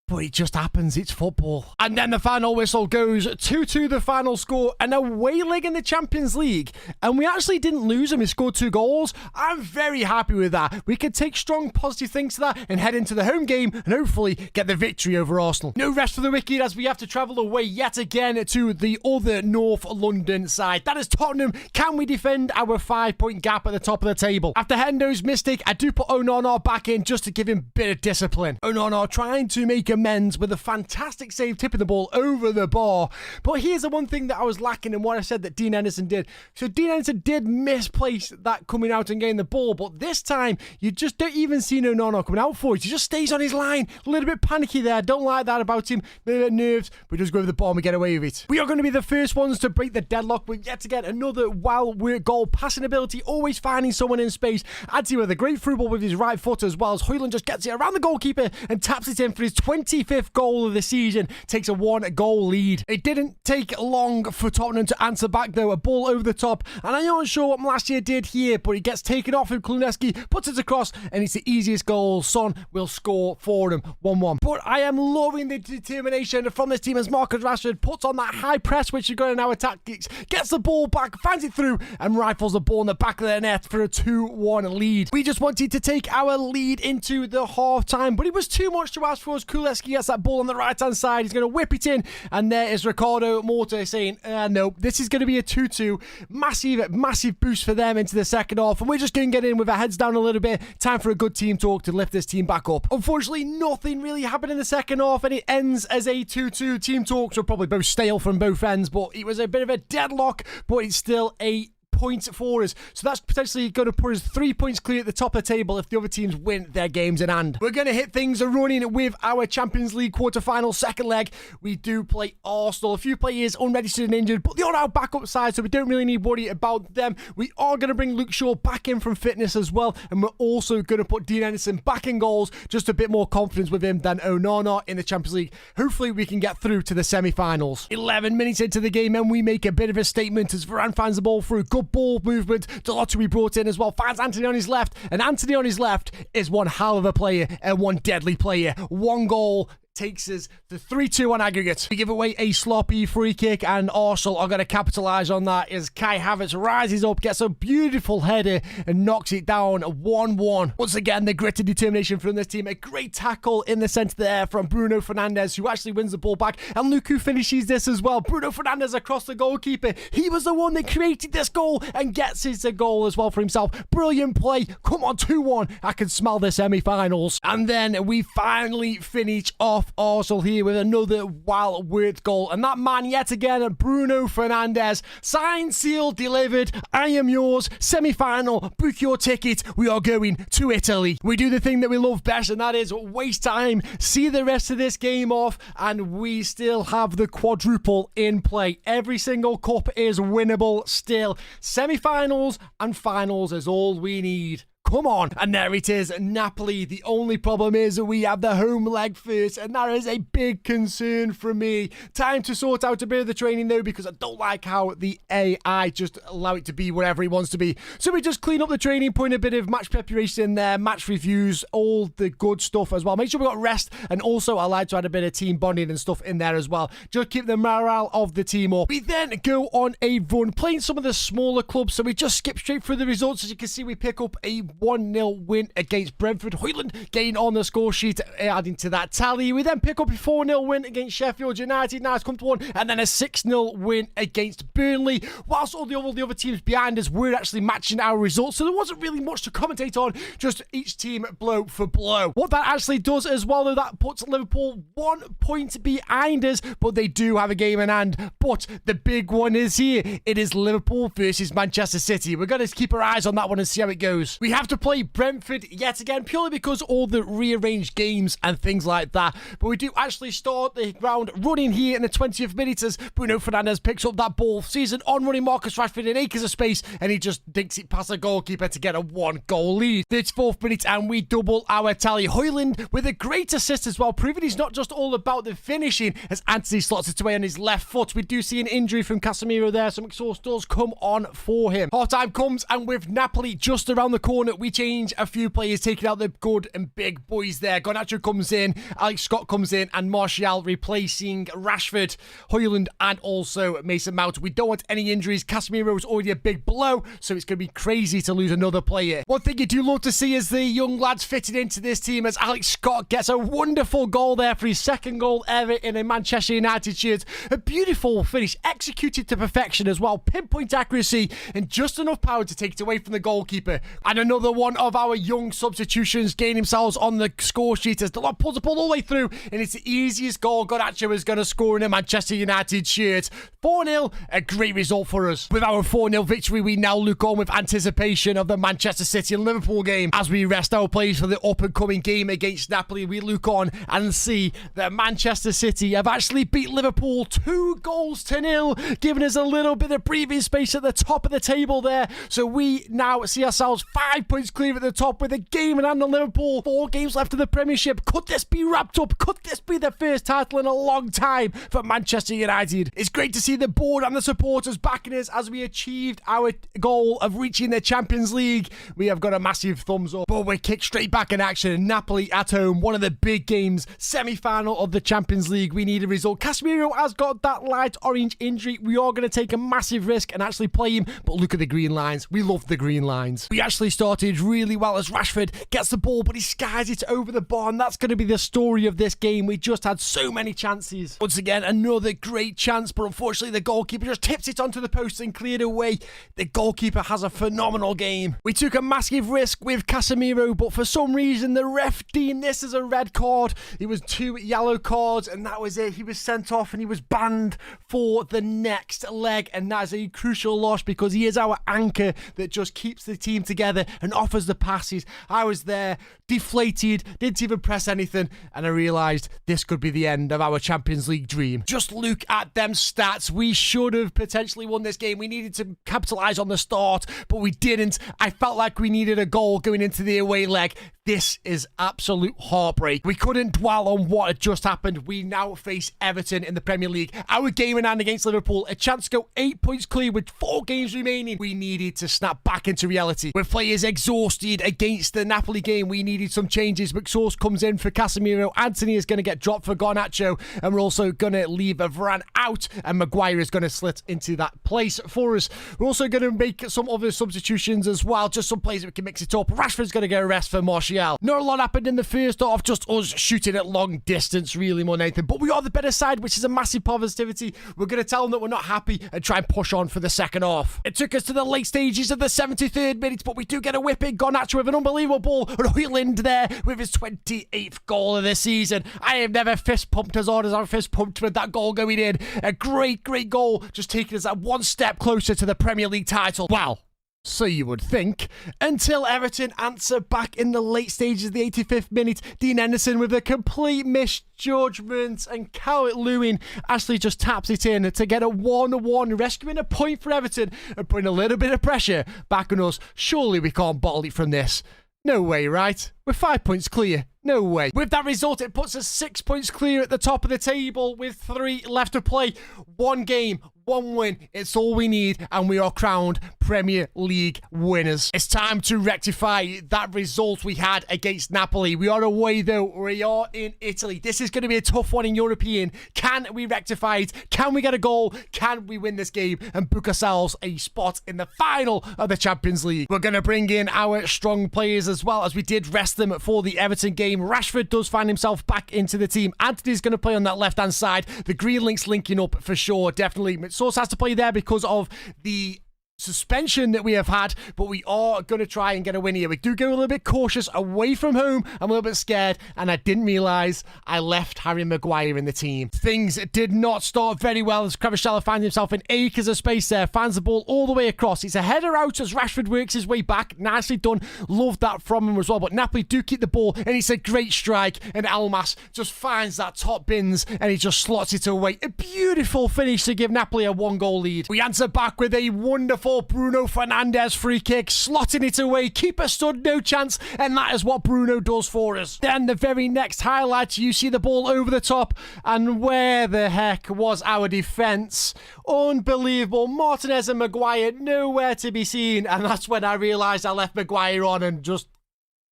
but it just happens. It's football. And then the final whistle goes 2-2 the final score. An away leg in the Champions League. And we actually didn't lose him. He scored 2 goals. I'm very happy with that. We can take strong positive things to that and head into the home game and hopefully get the victory over Arsenal. No rest for the wicked as we have to travel away yet again to the other North London side. That is Tottenham. Can we defend our 5-point gap at the top of the table? After Hendo's mistake, I do put Onana back in just to give him a bit of discipline. Onana trying to make amends with a fantastic save, tipping the ball over the bar. But here's the one thing that I was lacking in what I said that Dean Henderson did. So Dean Henderson did misplace that coming out and getting the ball, but this time you just don't even see Onana coming out for it. He just stays on his line. A little bit panicky there. Don't like that about him. A bit nerves, but he does go over the ball and we get away with it. We are going to be the first ones to break the deadlock with yet again another well-worked goal. Passing ability, always finding someone in space. Adds with a great through ball with his right foot as well as Højlund just gets it around the goalkeeper and taps it in for his 25th goal of the season, takes a 1-goal lead. It didn't take long for Tottenham to answer back though, a ball over the top, and I'm not sure what Malacia did here, but he gets taken off with Kulusevski, puts it across, and it's the easiest goal. Son will score for them, 1-1. But I am loving the determination from this team as Marcus Rashford puts on that high press which you're going in our tactics, gets the ball back, finds it through, and rifles the ball in the back of the net for a 2-1 lead. We just wanted to take our lead into the half time, but it was too much to ask for us. Kulusevski gets that ball on the right hand side. He's going to whip it in, and there is Ricardo Morta saying, no, this is going to be a 2-2. Massive boost for them into the second half, and we're just going to get in with our heads down a little bit. Time for a good team talk to lift this team back up. Unfortunately, nothing really happened in the second half, and it ends as a 2-2. Team talks were probably both stale from both ends, but it was a bit of a deadlock, but it's still a point for us. So that's potentially going to put us 3 points clear at the top of the table if the other teams win their games in hand. We're going to hit things running with our Champions League quarter-final second leg. We do play Arsenal. A few players unregistered and injured, but they are our backup side, so we don't really need to worry about them. We are going to bring Luke Shaw back in from fitness as well, and we're also going to put Dean Henderson back in goals, just a bit more confidence with him than Onana in the Champions League. Hopefully we can get through to the semi-finals. 11 minutes into the game, and we make a bit of a statement as Varane finds the ball through. Good ball movement. Delotto we brought in as well. Finds Anthony on his left, and Anthony on his left is one hell of a player and one deadly player. 1 goal takes us to 3-2 on aggregate. We give away a sloppy free kick, and Arsenal are going to capitalise on that as Kai Havertz rises up, gets a beautiful header and knocks it down 1-1. Once again, the grit and determination from this team. A great tackle in the centre there from Bruno Fernandes, who actually wins the ball back, and Lukaku finishes this as well. Bruno Fernandes across the goalkeeper. He was the one that created this goal and gets his goal as well for himself. Brilliant play. Come on, 2-1. I can smell the semi-finals. And then we finally finish off Arsenal here with another well-worth goal. And that man yet again, Bruno Fernandes. Signed, sealed, delivered. I am yours. Semi-final. Book your ticket. We are going to Italy. We do the thing that we love best, and that is waste time. See the rest of this game off, and we still have the quadruple in play. Every single cup is winnable still. Semi-finals and finals is all we need. Come on. And there it is, Napoli. The only problem is that we have the home leg first, and that is a big concern for me. Time to sort out a bit of the training though, because I don't like how the AI just allow it to be whatever it wants to be. So we just clean up the training, put in a bit of match preparation in there, match reviews, all the good stuff as well. Make sure we got rest, and also I like to add a bit of team bonding and stuff in there as well. Just keep the morale of the team up. We then go on a run, playing some of the smaller clubs, so we just skip straight through the results. As you can see, we pick up a 1-0 win against Brentford. Højlund getting on the score sheet, adding to that tally. We then pick up a 4-0 win against Sheffield United. Nice comfortable one. And then a 6-0 win against Burnley. Whilst all the other teams behind us were actually matching our results, so there wasn't really much to commentate on, just each team blow for blow. What that actually does as well, though, that puts Liverpool 1 point behind us, but they do have a game in hand. But the big one is here. It is Liverpool versus Manchester City. We're going to keep our eyes on that one and see how it goes. We have to play Brentford yet again, purely because all the rearranged games and things like that. But we do actually start the ground running here in the 20th minute as Bruno Fernandes picks up that ball, sees an on-running Marcus Rashford in acres of space, and he just dinks it past the goalkeeper to get a 1-goal lead. 34th minute, and we double our tally. Højlund with a great assist as well, proving he's not just all about the finishing as Anthony slots it away on his left foot. We do see an injury from Casemiro there, so McSauce does come on for him. Half-time comes, and with Napoli just around the corner, we change a few players, taking out the good and big boys there. Garnacho comes in, Alex Scott comes in, and Martial replacing Rashford, Højlund, and also Mason Mount. We don't want any injuries. Casemiro is already a big blow, so it's going to be crazy to lose another player. One thing you do love to see is the young lads fitting into this team, as Alex Scott gets a wonderful goal there for his second goal ever in a Manchester United shirt. A beautiful finish, executed to perfection as well. Pinpoint accuracy and just enough power to take it away from the goalkeeper. And another one of our young substitutions gain themselves on the score sheet as the lot pulls the ball all the way through, and it's the easiest goal Garnacho is going to score in a Manchester United shirt. 4-0, a great result for us. With our 4-0 victory, we now look on with anticipation of the Manchester City and Liverpool game. As we rest our players for the up-and-coming game against Napoli, we look on and see that Manchester City have actually beat Liverpool 2-0, giving us a little bit of breathing space at the top of the table there. So we now see ourselves 5 points clear at the top with a game in hand on Liverpool. 4 games left of the Premiership. Could this be wrapped up? Could this be the first title in a long time for Manchester United? It's great to see the board and the supporters backing us as we achieved our goal of reaching the Champions League. We have got a massive thumbs up, but we're kicked straight back in action. Napoli at home, one of the big games, semi-final of the Champions League. We need a result. Casemiro has got that light orange injury. We are going to take a massive risk and actually play him, but look at the green lines. We love the green lines. We actually started really well as Rashford gets the ball, but he skies it over the bar, and that's going to be the story of this game. We just had so many chances. Once again, another great chance, but unfortunately the goalkeeper just tips it onto the post and cleared away. The goalkeeper has a phenomenal game. We took a massive risk with Casemiro, but for some reason the ref deemed this as a red card. It was 2 yellow cards, and that was it. He was sent off and he was banned for the next leg, and that is a crucial loss because he is our anchor that just keeps the team together and offers the passes. I was there, deflated, didn't even press anything, and I realised this could be the end of our Champions League dream. Just look at them stats. We should have potentially won this game. We needed to capitalise on the start, but we didn't. I felt like we needed a goal going into the away leg. This is absolute heartbreak. We couldn't dwell on what had just happened. We now face Everton in the Premier League. Our game in hand against Liverpool, a chance to go 8 points clear with 4 games remaining. We needed to snap back into reality. With players exhausted against the Napoli game, we needed some changes. McSauce comes in for Casemiro. Anthony is going to get dropped for Garnacho, and we're also going to leave Varane out, and Maguire is going to slot into that place for us. We're also going to make some other substitutions as well, just some players that we can mix it up. Rashford's going to get a rest for Martial. Not a lot happened in the first half, just us shooting at long distance, really, more than anything. But we are the better side, which is a massive positivity. We're going to tell them that we're not happy and try and push on for the second half. It took us to the late stages of the 73rd minute, but we do get a whipping. Garnacho with an unbelievable ball, and Højlund there with his 28th goal of the season. I have never fist pumped as hard as I fist pumped with that goal going in. A great goal, just taking us that one step closer to the Premier League title. Wow. So you would think, until Everton answer back in the late stages of the 85th minute. Dean Henderson with a complete misjudgment, and Calvert-Lewin actually just taps it in to get a 1-1, rescuing a point for Everton and putting a little bit of pressure back on us. Surely we can't bottle it from this. No way, right? We're 5 points clear. No way. With that result, it puts us 6 points clear at the top of the table with 3 left to play. 1 game, 1 win. It's all we need, and we are crowned Premier League winners. It's time to rectify that result we had against Napoli. We are away, though. We are in Italy. This is going to be a tough one in European. Can we rectify it? Can we get a goal? Can we win this game and book ourselves a spot in the final of the Champions League? We're going to bring in our strong players as well, as we did rest them for the Everton game. Rashford does find himself back into the team. Anthony's going to play on that left-hand side. The Green Link's linking up for sure, definitely. McSauce has to play there because of the suspension that we have had, but we are going to try and get a win here. We do go a little bit cautious away from home. I'm a little bit scared, and I didn't realise I left Harry Maguire in the team. Things did not start very well as Kvaratskhelia finds himself in acres of space there, finds the ball all the way across. It's a header out as Rashford works his way back. Nicely done. Love that from him as well, but Napoli do keep the ball, and it's a great strike, and Almas just finds that top bins, and he just slots it away. A beautiful finish to give Napoli a 1-goal lead. We answer back with a wonderful Bruno Fernandes free kick, slotting it away. Keeper stood no chance, and that is what Bruno does for us. Then the very next highlight, you see the ball over the top, and where the heck was our defence? Unbelievable. Martinez and Maguire nowhere to be seen, and that's when I realised I left Maguire on and just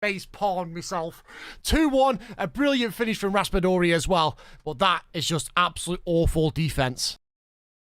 face palmed myself. 2-1, a brilliant finish from Raspadori as well, but that is just absolute awful defence.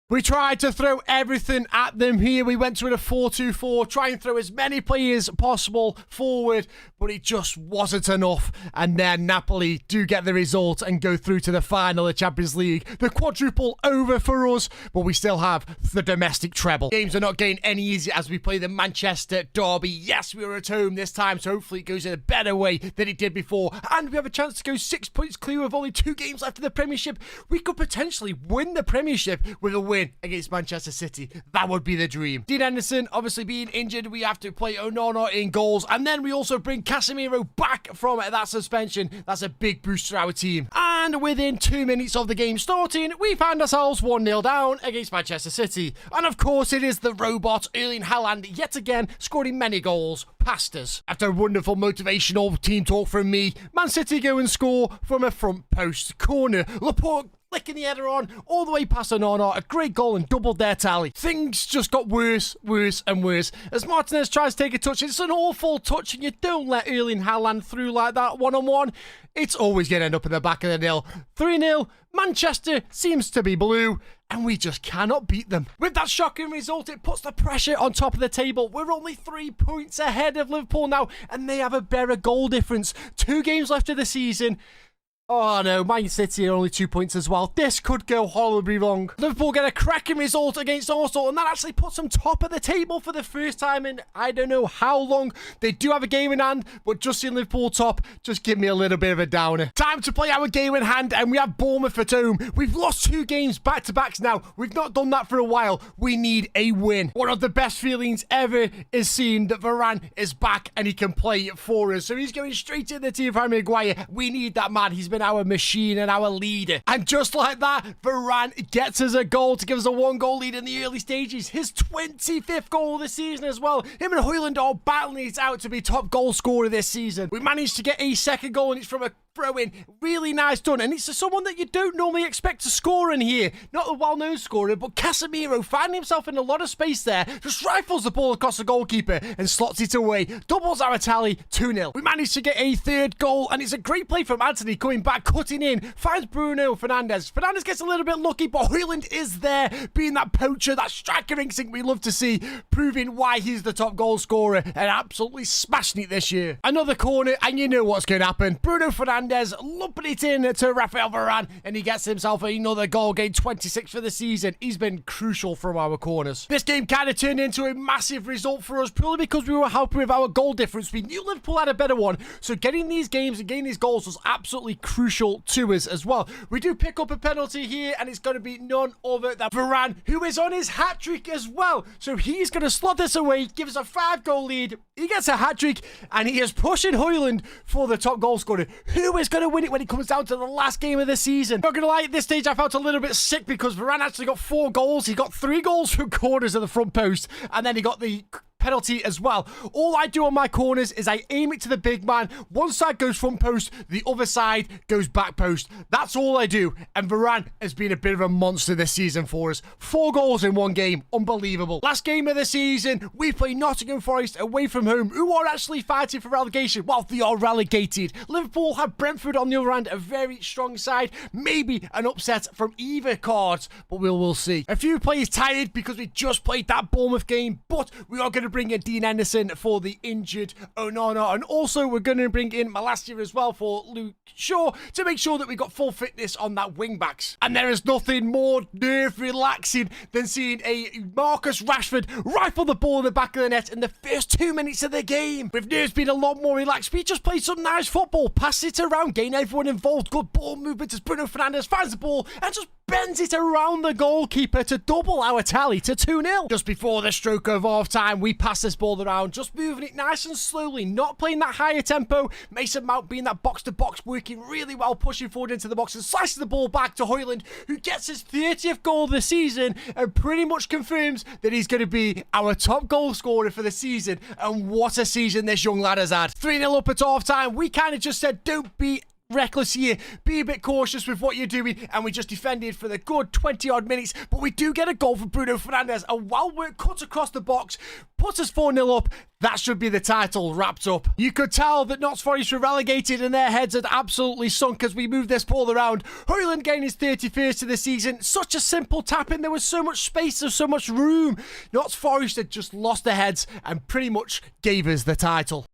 We tried to throw everything at them here. We went to a 4-2-4, try and throw as many players possible forward, but it just wasn't enough. And then Napoli do get the result and go through to the final of Champions League. The quadruple over for us, but we still have the domestic treble. Games are not getting any easier as we play the Manchester derby. Yes, we were at home this time, so hopefully it goes in a better way than it did before. And we have a chance to go 6 points clear with only 2 games left in the Premiership. We could potentially win the Premiership with a win against Manchester City. That would be the dream. Dean Henderson obviously being injured. We have to play Onana in goals, and then we also bring Casemiro back from that suspension. That's a big boost to our team. And within 2 minutes of the game starting, we found ourselves 1-0 down against Manchester City. And of course it is the robot Erling Haaland yet again scoring many goals past us. After a wonderful motivational team talk from me, Man City go and score from a front post corner. Laporte flicking the header on all the way past Onana. A great goal and doubled their tally. Things just got worse and worse as Martinez tries to take a touch. It's an awful touch, and you don't let Erling Haaland through like that one-on-one. It's always going to end up in the back of the nil. 3-0. Manchester seems to be blue, and we just cannot beat them. With that shocking result, it puts the pressure on top of the table. We're only 3 points ahead of Liverpool now, and they have a better goal difference. 2 games left of the season. Oh no, Man City are only 2 points as well. This could go horribly wrong. Liverpool get a cracking result against Arsenal, and that actually puts them top of the table for the first time in I don't know how long. They do have a game in hand, but just seeing Liverpool top just give me a little bit of a downer. Time to play our game in hand, and we have Bournemouth at home. We've lost 2 games back-to-backs now. We've not done that for a while. We need a win. One of the best feelings ever is seeing that Varane is back and he can play for us. So he's going straight in the team for Harry Maguire. We need that man. He's been been our machine and our leader. And just like that, Varane gets us a goal to give us a 1-goal lead in the early stages. His 25th goal of the season as well. Him and Højlund are battling it out to be top goal scorer this season. We managed to get a second goal, and it's from a throw-in. Really nice done, and it's someone that you don't normally expect to score in here. Not a well-known scorer, but Casemiro finding himself in a lot of space there, just rifles the ball across the goalkeeper and slots it away. Doubles our tally, 2-0. We managed to get a third goal, and it's a great play from Anthony coming back, cutting in, finds Bruno Fernandes. Fernandes gets a little bit lucky, but Højlund is there, being that poacher, that striker instinct we love to see, proving why he's the top goal scorer and absolutely smashing it this year. Another corner, and you know what's going to happen. Bruno Fernandes lumping it in to Rafael Varane, and he gets himself another goal, gain 26 for the season. He's been crucial from our corners. This game kind of turned into a massive result for us, purely because we were happy with our goal difference. We knew Liverpool had a better one, so getting these games and getting these goals was absolutely crucial to us as well. We do pick up a penalty here, and it's going to be none other than Varane, who is on his hat-trick as well. So he's going to slot this away, give us a 5-goal lead. He gets a hat-trick, and he is pushing Højlund for the top goal scorer. Who is going to win it when it comes down to the last game of the season? Not going to lie, at this stage I felt a little bit sick because Varane actually got 4 goals. He got 3 goals from corners of the front post, and then he got the penalty as well. All I do on my corners is I aim it to the big man. One side goes front post, the other side goes back post. That's all I do. And Varane has been a bit of a monster this season for us. 4 goals in 1 game. Unbelievable. Last game of the season, we play Nottingham Forest away from home, who are actually fighting for relegation while they are relegated. Liverpool have Brentford on the other hand, a very strong side. Maybe an upset from either cards, but we'll see. A few players tired because we just played that Bournemouth game, but we are going to bring in Dean Henderson for the injured Onana, and also we're going to bring in Malacia as well for Luke Shaw to make sure that we got full fitness on that wing backs. And there is nothing more nerve relaxing than seeing a Marcus Rashford rifle the ball in the back of the net in the first 2 minutes of the game. With nerves being a lot more relaxed, we just played some nice football, pass it around, gain everyone involved, good ball movement as Bruno Fernandes finds the ball and just bends it around the goalkeeper to double our tally to 2-0. Just before the stroke of half time, we pass this ball around, just moving it nice and slowly, not playing that higher tempo. Mason Mount being that box-to-box, working really well, pushing forward into the box and slices the ball back to Højlund, who gets his 30th goal of the season and pretty much confirms that he's going to be our top goal scorer for the season. And what a season this young lad has had. 3-0 up at half time. We kind of just said, don't be reckless here, be a bit cautious with what you're doing, and we just defended for the good 20-odd minutes, but we do get a goal from Bruno Fernandes. A well-worked cut across the box puts us 4-0 up. That should be the title wrapped up. You could tell that Notts Forest were relegated and their heads had absolutely sunk as we moved this ball around. Højlund gained his 31st of the season. Such a simple tap in. There was so much space, there's so much room. Notts Forest had just lost their heads and pretty much gave us the title.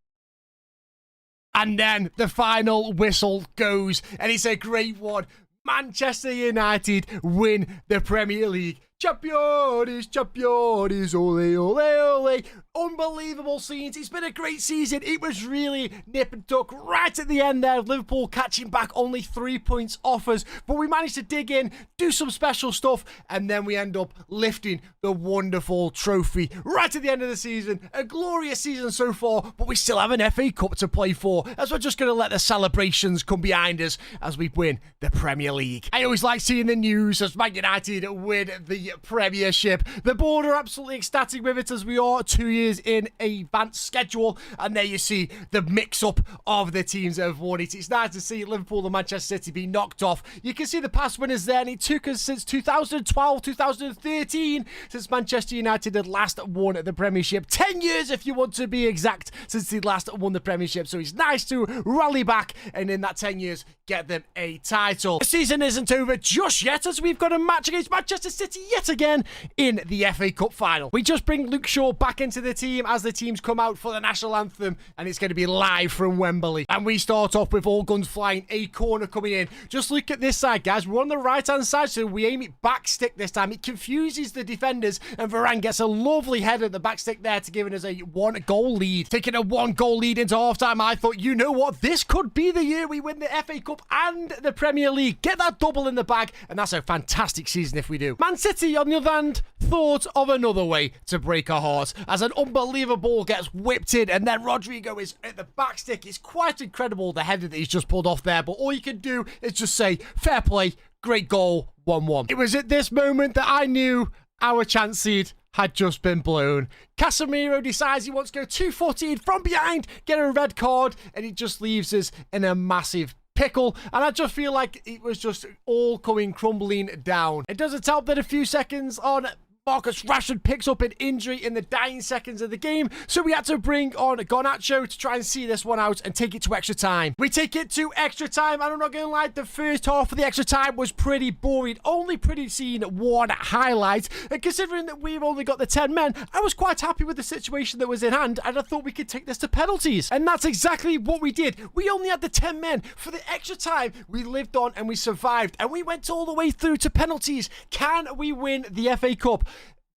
And then the final whistle goes, and it's a great one. Manchester United win the Premier League. Champions, champions, ole, ole, ole. Unbelievable scenes. It's been a great season. It was really nip and tuck right at the end there. Liverpool catching back only 3 points off us. But we managed to dig in, do some special stuff, and then we end up lifting the wonderful trophy right at the end of the season. A glorious season so far, but we still have an FA Cup to play for, as we're just going to let the celebrations come behind us as we win the Premier League. I always like seeing the news as Man United win the Premiership. The board are absolutely ecstatic with it as we are 2 years in advanced schedule, and there you see the mix-up of the teams that have won it. It's nice to see Liverpool and Manchester City be knocked off. You can see the past winners there, and it took us since 2012, 2013, since Manchester United had last won the Premiership. 10 years, if you want to be exact, since they last won the Premiership. So it's nice to rally back, and in that 10 years, get them a title. The season isn't over just yet, as we've got a match against Manchester City yet again in the FA Cup final. We just bring Luke Shaw back into the team as the teams come out for the national anthem, and it's going to be live from Wembley. And we start off with all guns flying, a corner coming in. Just look at this side, guys. We're on the right hand side, so we aim it back stick this time. It confuses the defenders, and Varane gets a lovely header at the back stick there to give us a 1-goal lead. Taking a 1-goal lead into half time, I thought, you know what, this could be the year we win the FA Cup Cup and the Premier League. Get that double in the bag, and that's a fantastic season if we do. Man City, on the other hand, thought of another way to break our hearts as an unbelievable ball gets whipped in, and then Rodrigo is at the back stick. It's quite incredible, the header that he's just pulled off there, but all you can do is just say, fair play, great goal, 1-1. It was at this moment that I knew our chance seed had just been blown. Casemiro decides he wants to go 2-footed from behind, get a red card, and it just leaves us in a massive pickle, and I just feel like it was just all coming crumbling down. It doesn't help that a few seconds on, Marcus Rashford picks up an injury in the dying seconds of the game, so we had to bring on Garnacho to try and see this one out and take it to extra time. We take it to extra time, and I'm not going to lie, the first half of the extra time was pretty boring. Only pretty seen one highlight, and considering that we've only got the 10 men, I was quite happy with the situation that was in hand, and I thought we could take this to penalties. And that's exactly what we did. We only had the 10 men. For the extra time, we lived on and we survived, and we went all the way through to penalties. Can we win the FA Cup?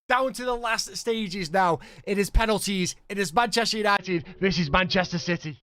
Down to the last stages now. It is penalties. It is Manchester United versus Manchester City.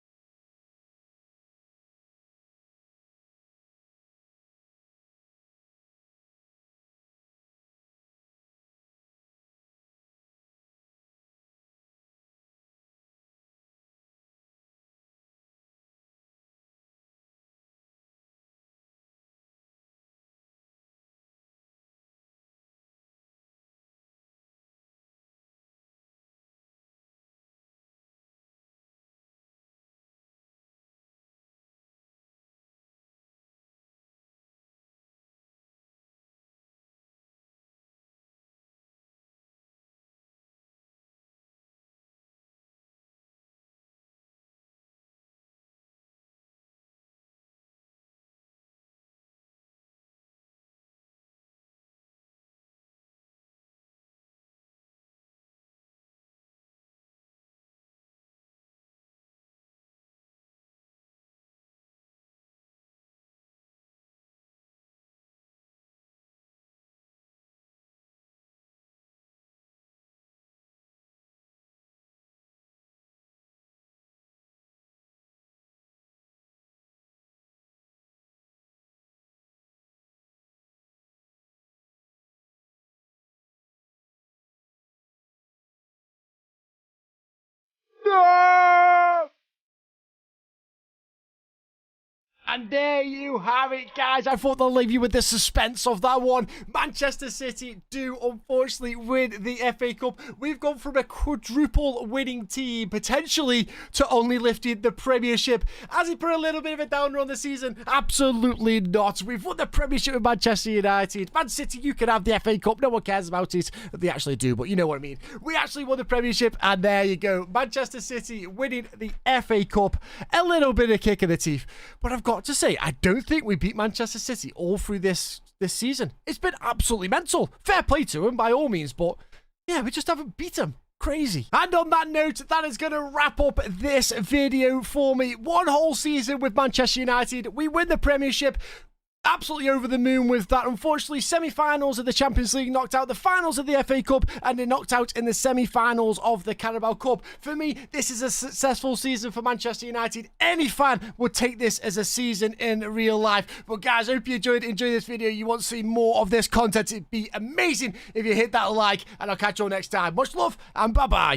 No! And there you have it, guys. I thought they'll leave you with the suspense of that one. Manchester City do unfortunately win the FA Cup. We've gone from a quadruple winning team, potentially, to only lifting the Premiership. Has he put a little bit of a downer on the season? Absolutely not. We've won the Premiership with Manchester United. Man City, you can have the FA Cup. No one cares about it. They actually do, but you know what I mean. We actually won the Premiership, and there you go. Manchester City winning the FA Cup. A little bit of kick in the teeth. But I've got to say, I don't think we beat Manchester City all through this season. It's been absolutely mental. Fair play to them by all means, but yeah, we just haven't beat them. Crazy. And on that note, that is going to wrap up this video for me. One whole season with Manchester United. We win the Premiership. Absolutely over the moon with that. Unfortunately, semi-finals of the Champions League knocked out, the finals of the FA Cup, and they knocked out in the semi-finals of the Carabao Cup. For me, this is a successful season for Manchester United. Any fan would take this as a season in real life. But guys, I hope you enjoyed this video. You want to see more of this content. It'd be amazing if you hit that like, and I'll catch you all next time. Much love, and bye-bye.